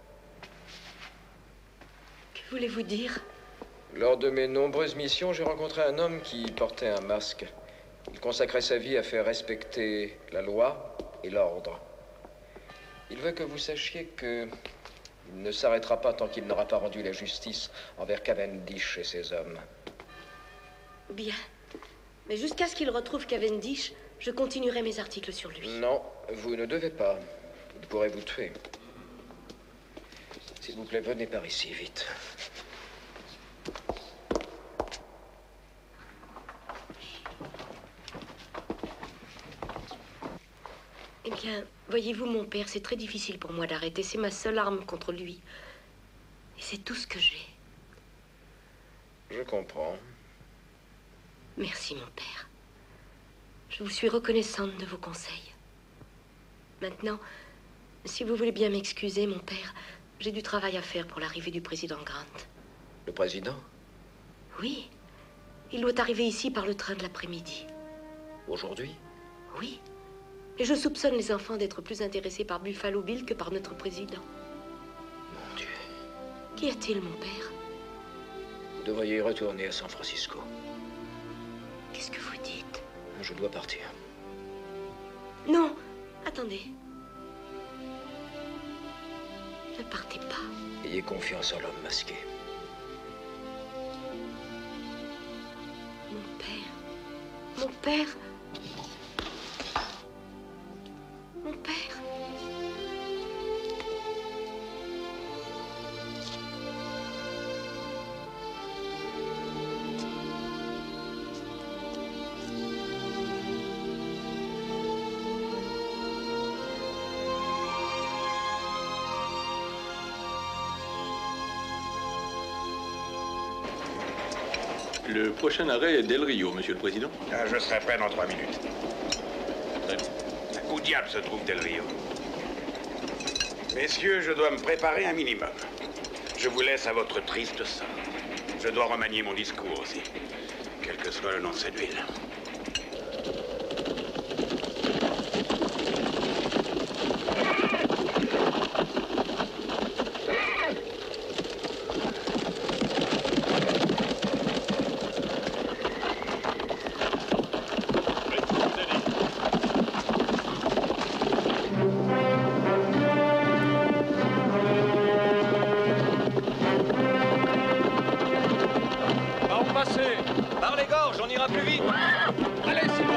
Que voulez-vous dire? Lors de mes nombreuses missions, j'ai rencontré un homme qui portait un masque. Il consacrait sa vie à faire respecter la loi et l'ordre. Il veut que vous sachiez que il ne s'arrêtera pas tant qu'il n'aura pas rendu la justice envers Cavendish et ses hommes. Bien. Mais jusqu'à ce qu'il retrouve Cavendish, je continuerai mes articles sur lui. Non, vous ne devez pas. Il pourrait vous tuer. S'il vous plaît, venez par ici, vite. Eh bien, voyez-vous, mon père, c'est très difficile pour moi d'arrêter. C'est ma seule arme contre lui. Et c'est tout ce que j'ai. Je comprends. Merci, mon père. Je vous suis reconnaissante de vos conseils. Maintenant, si vous voulez bien m'excuser, mon père, j'ai du travail à faire pour l'arrivée du président Grant. Le président? Oui. Il doit arriver ici par le train de l'après-midi. Aujourd'hui? Oui. Et je soupçonne les enfants d'être plus intéressés par Buffalo Bill que par notre président. Mon Dieu. Qu'y a-t-il, mon père? Vous devriez retourner à San Francisco. Qu'est-ce que vous dites? Je dois partir. Non, attendez. Ne partez pas. Ayez confiance en l'homme masqué. Mon père. Mon père. Mon père. Le prochain arrêt est Del Rio, Monsieur le Président. Ah, je serai prêt dans 3 minutes. Très bien. Où diable se trouve Del Rio? Messieurs, je dois me préparer un minimum. Je vous laisse à votre triste sort. Je dois remanier mon discours aussi, quel que soit le nom de cette ville. Par les gorges, on ira plus vite. Allez, c'est bon.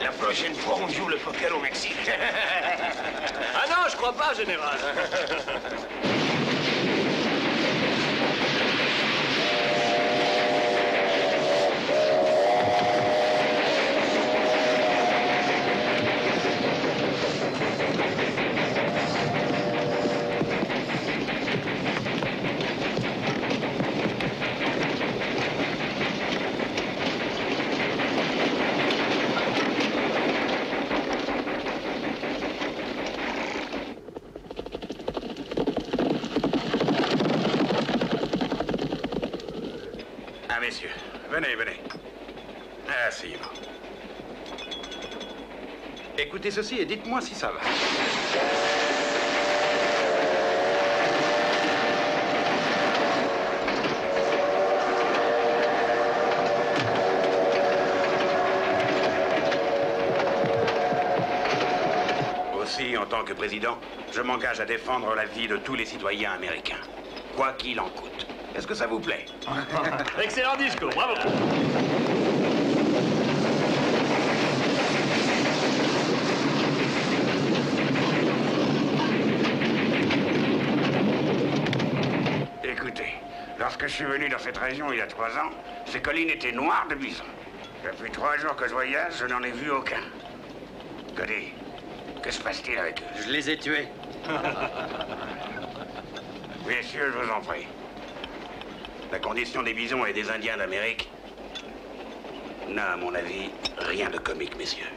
La prochaine fois, on joue le poker au Mexique. Ah non, je crois pas, général. Ah, messieurs, venez, venez. Asseyez-vous. Écoutez ceci et dites-moi si ça va. Aussi, en tant que président, je m'engage à défendre la vie de tous les citoyens américains, quoi qu'il en coûte. Est-ce que ça vous plaît? Excellent discours, bravo. Écoutez, lorsque je suis venu dans cette région il y a 3 ans, ces collines étaient noires de bisons. Depuis 3 jours que je voyage, je n'en ai vu aucun. Cody, que se passe-t-il avec eux? Je les ai tués. Messieurs, je vous en prie. La condition des bisons et des Indiens d'Amérique n'a, à mon avis, rien de comique, messieurs.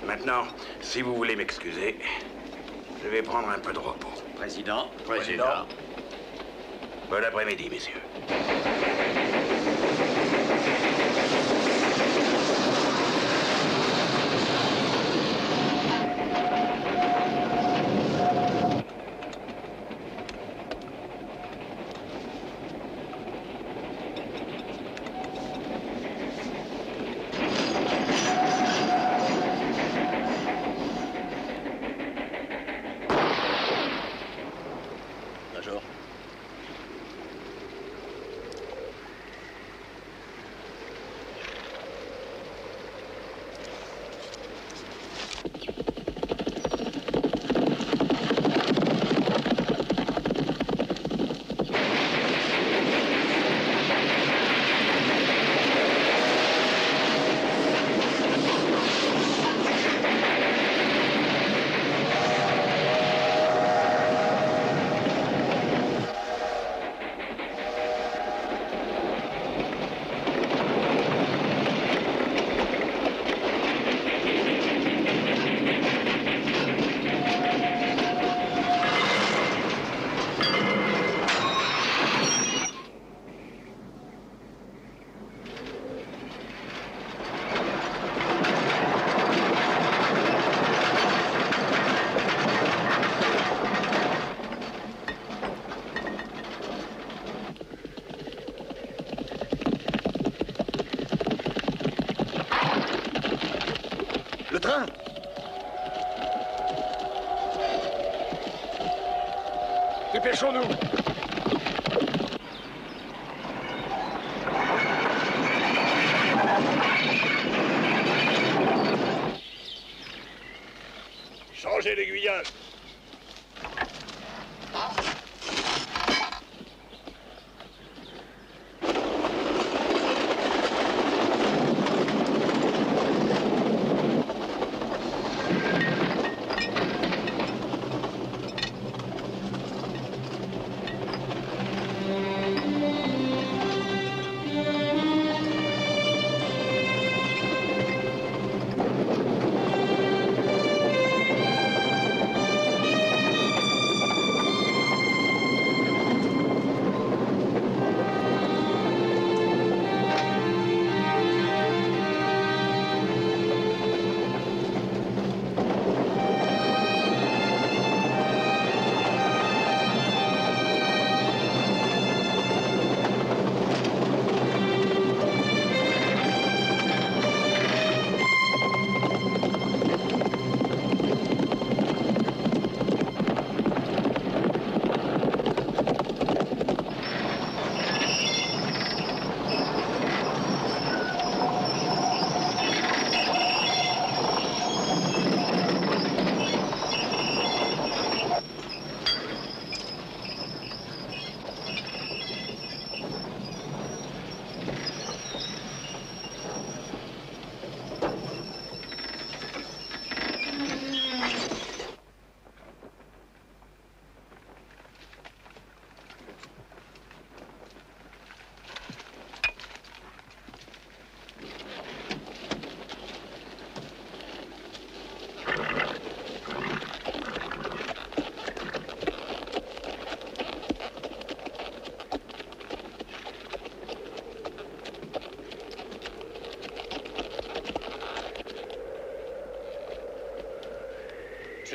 Maintenant, si vous voulez m'excuser, je vais prendre un peu de repos. Président. Président. Bon après-midi, messieurs. Major. Le train! Dépêchons-nous. Changez l'aiguillage.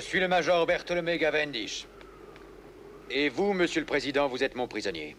suis le major Bartholomé Cavendish. Et vous, monsieur le président, vous êtes mon prisonnier.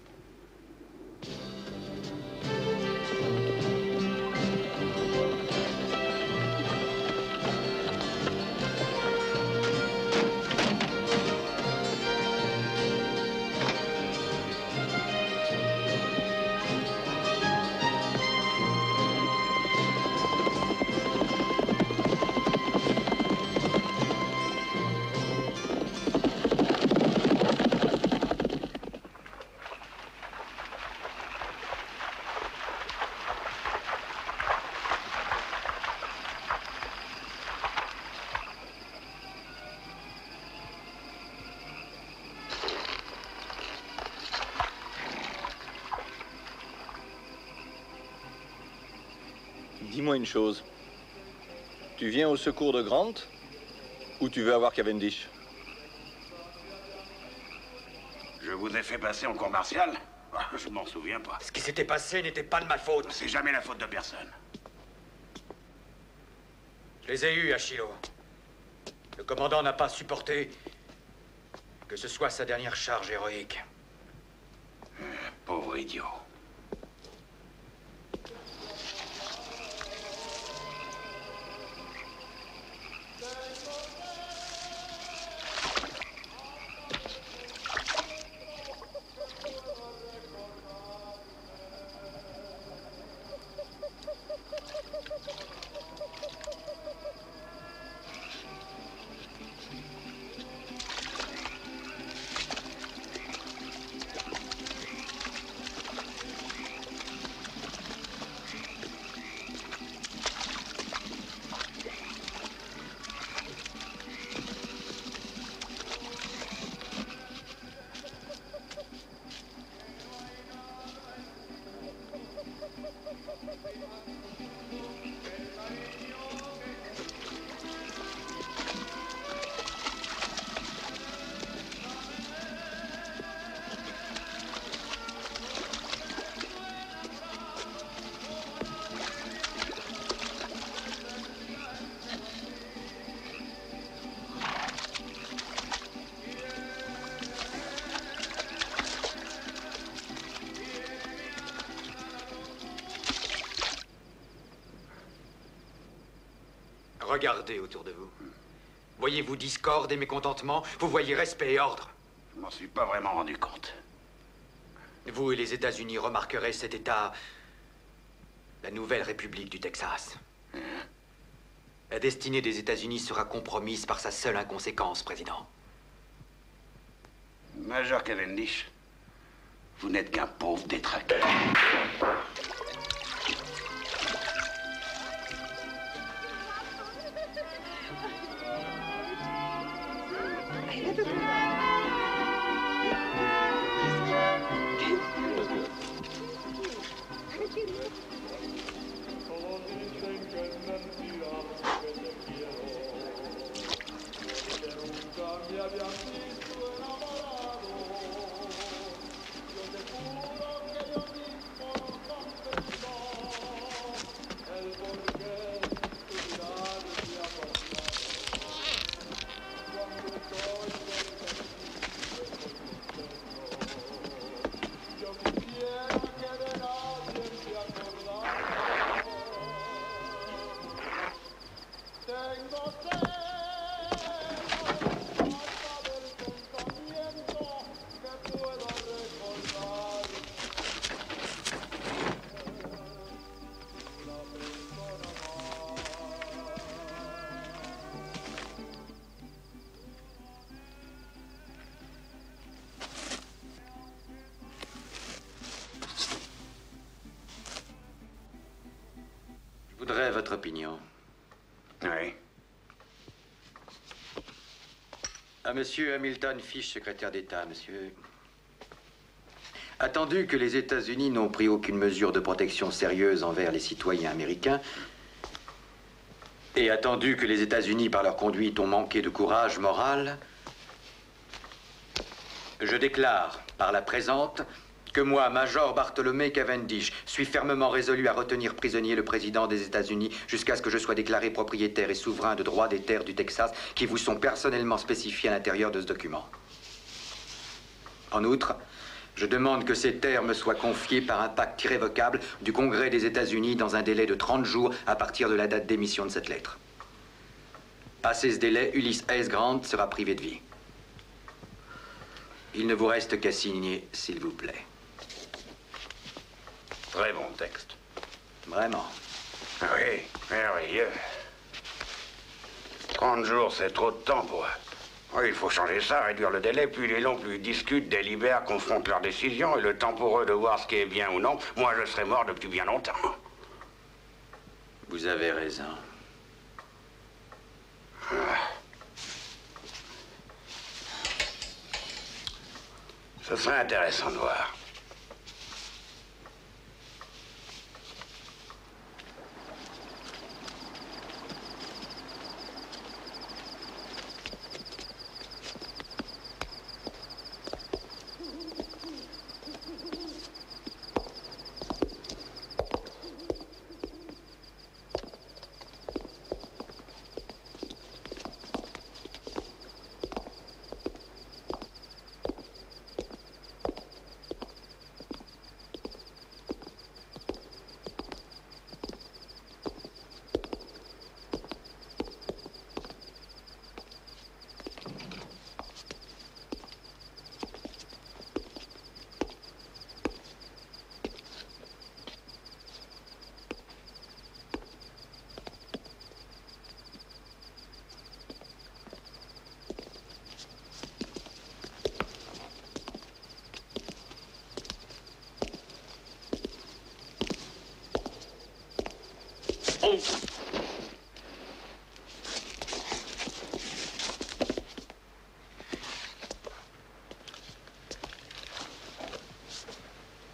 Dis-moi une chose. Tu viens au secours de Grant ou tu veux avoir Cavendish? Je vous ai fait passer en cour martiale? Je m'en souviens pas. Ce qui s'était passé n'était pas de ma faute. C'est jamais la faute de personne. Je les ai eus à Shiloh. Le commandant n'a pas supporté que ce soit sa dernière charge héroïque. Pauvre idiot. Regardez autour de vous. Voyez-vous discorde et mécontentement? Vous voyez respect et ordre? Je m'en suis pas vraiment rendu compte. Vous et les États-Unis remarquerez cet État, la nouvelle République du Texas. La destinée des États-Unis sera compromise par sa seule inconséquence, Président. Major Cavendish, vous n'êtes qu'un pauvre détraqué. Je voudrais votre opinion. Oui. À Monsieur Hamilton Fish, secrétaire d'État, monsieur. Attendu que les États-Unis n'ont pris aucune mesure de protection sérieuse envers les citoyens américains, et attendu que les États-Unis, par leur conduite, ont manqué de courage moral, je déclare par la présente que moi, Major Bartholomé Cavendish, suis fermement résolu à retenir prisonnier le président des États-Unis jusqu'à ce que je sois déclaré propriétaire et souverain de droit des terres du Texas qui vous sont personnellement spécifiées à l'intérieur de ce document. En outre, je demande que ces terres me soient confiées par un pacte irrévocable du Congrès des États-Unis dans un délai de 30 jours à partir de la date d'émission de cette lettre. Passé ce délai, Ulysse S. Grant sera privé de vie. Il ne vous reste qu'à signer, s'il vous plaît. Très bon texte. Vraiment. Oui, merveilleux. 30 jours, c'est trop de temps pour eux. Oui, il faut changer ça, réduire le délai. Plus les longs, plus ils discutent, délibèrent, confrontent leurs décisions. Et le temps pour eux de voir ce qui est bien ou non, moi, je serais mort depuis bien longtemps. Vous avez raison. Ce serait intéressant de voir.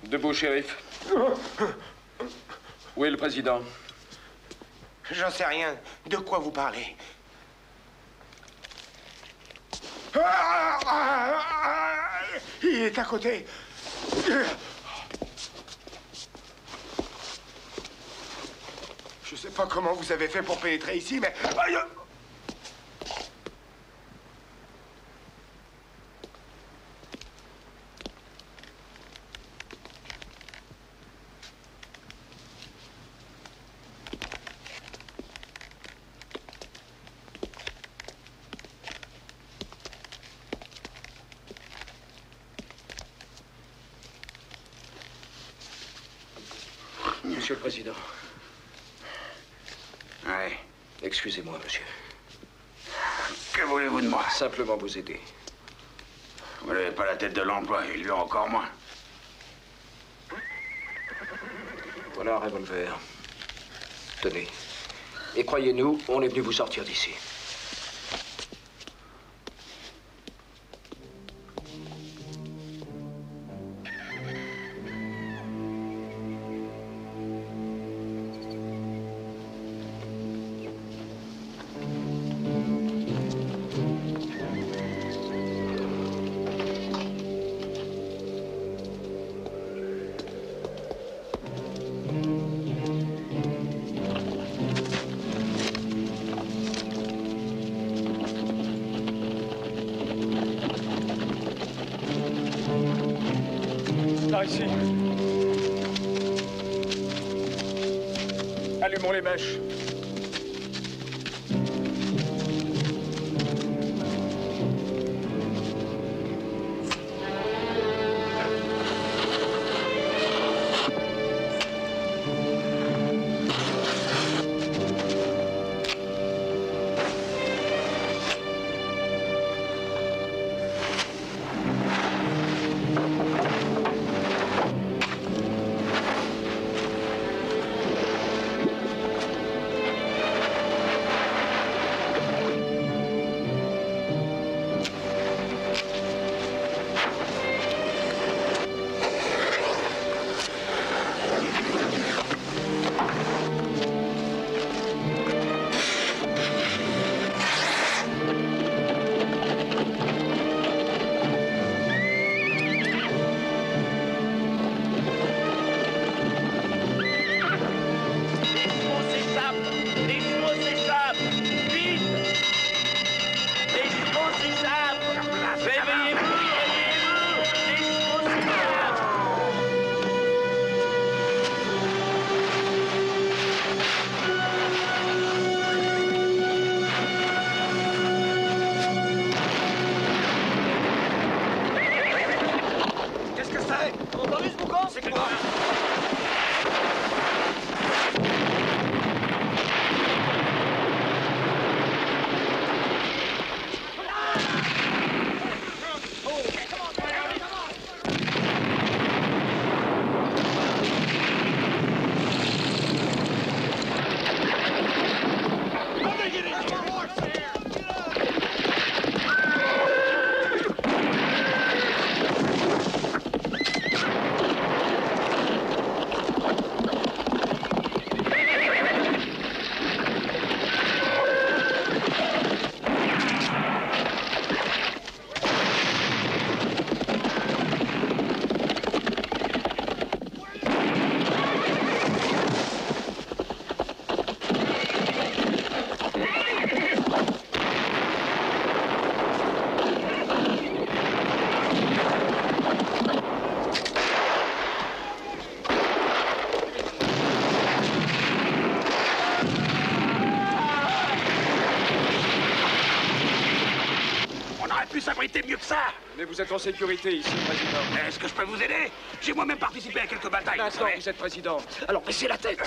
Debout, shérif. Où est le président? J'en sais rien. De quoi vous parlez? Il est à côté. Je sais pas comment vous avez fait pour pénétrer ici, mais... Monsieur le Président. Oui. Excusez-moi, monsieur. Que voulez-vous de moi? Simplement vous aider. Vous n'avez pas la tête de l'emploi, et lui encore moins. Voilà un revolver. Tenez. Et croyez-nous, on est venu vous sortir d'ici. Par ici. Allumons les mèches. s'abriter mieux que ça. Mais vous êtes en sécurité ici, Président. Est-ce que je peux vous aider? J'ai moi-même participé à quelques batailles. Maintenant, vous êtes Président. Alors baissez la tête.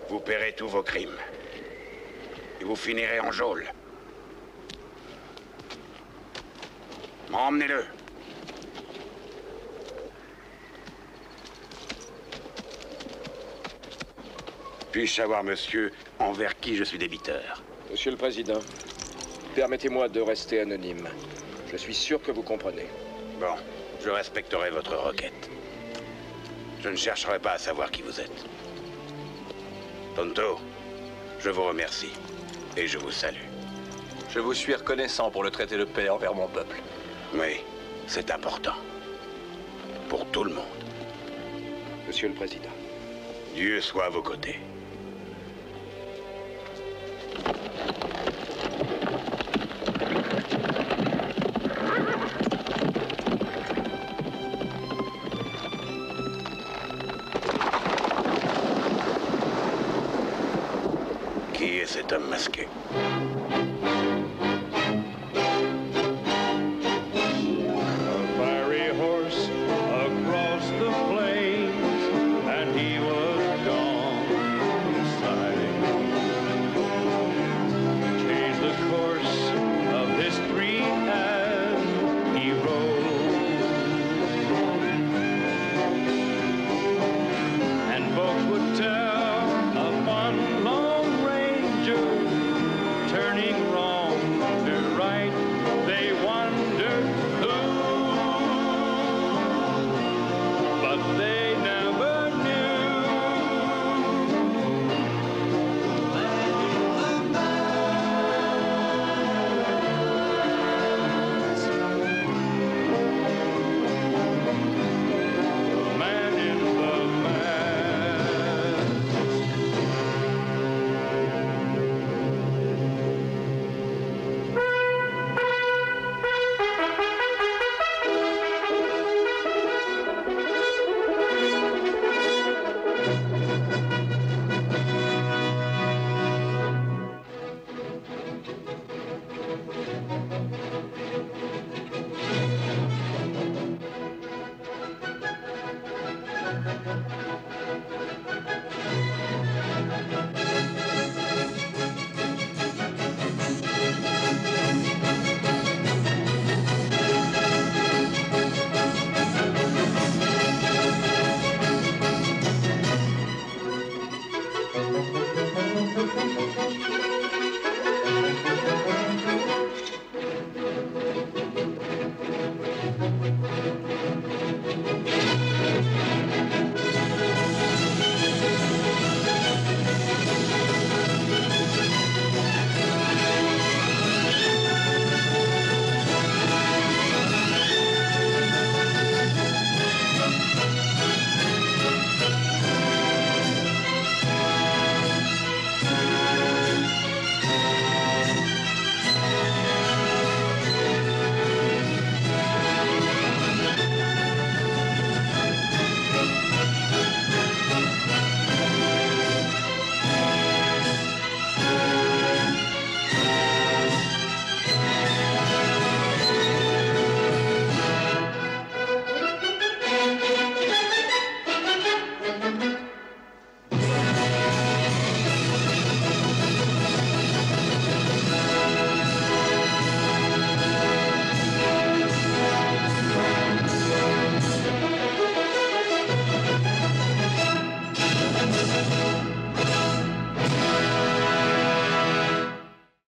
Vous paierez tous vos crimes. Et vous finirez en geôle. Emmenez-le. Puis-je savoir, monsieur, envers qui je suis débiteur? Monsieur le Président, permettez-moi de rester anonyme. Je suis sûr que vous comprenez. Bon, je respecterai votre requête. Je ne chercherai pas à savoir qui vous êtes. Tonto, je vous remercie et je vous salue. Je vous suis reconnaissant pour le traité de paix envers mon peuple. Oui, c'est important. Pour tout le monde. Monsieur le Président. Dieu soit à vos côtés. Qui est cet homme masqué?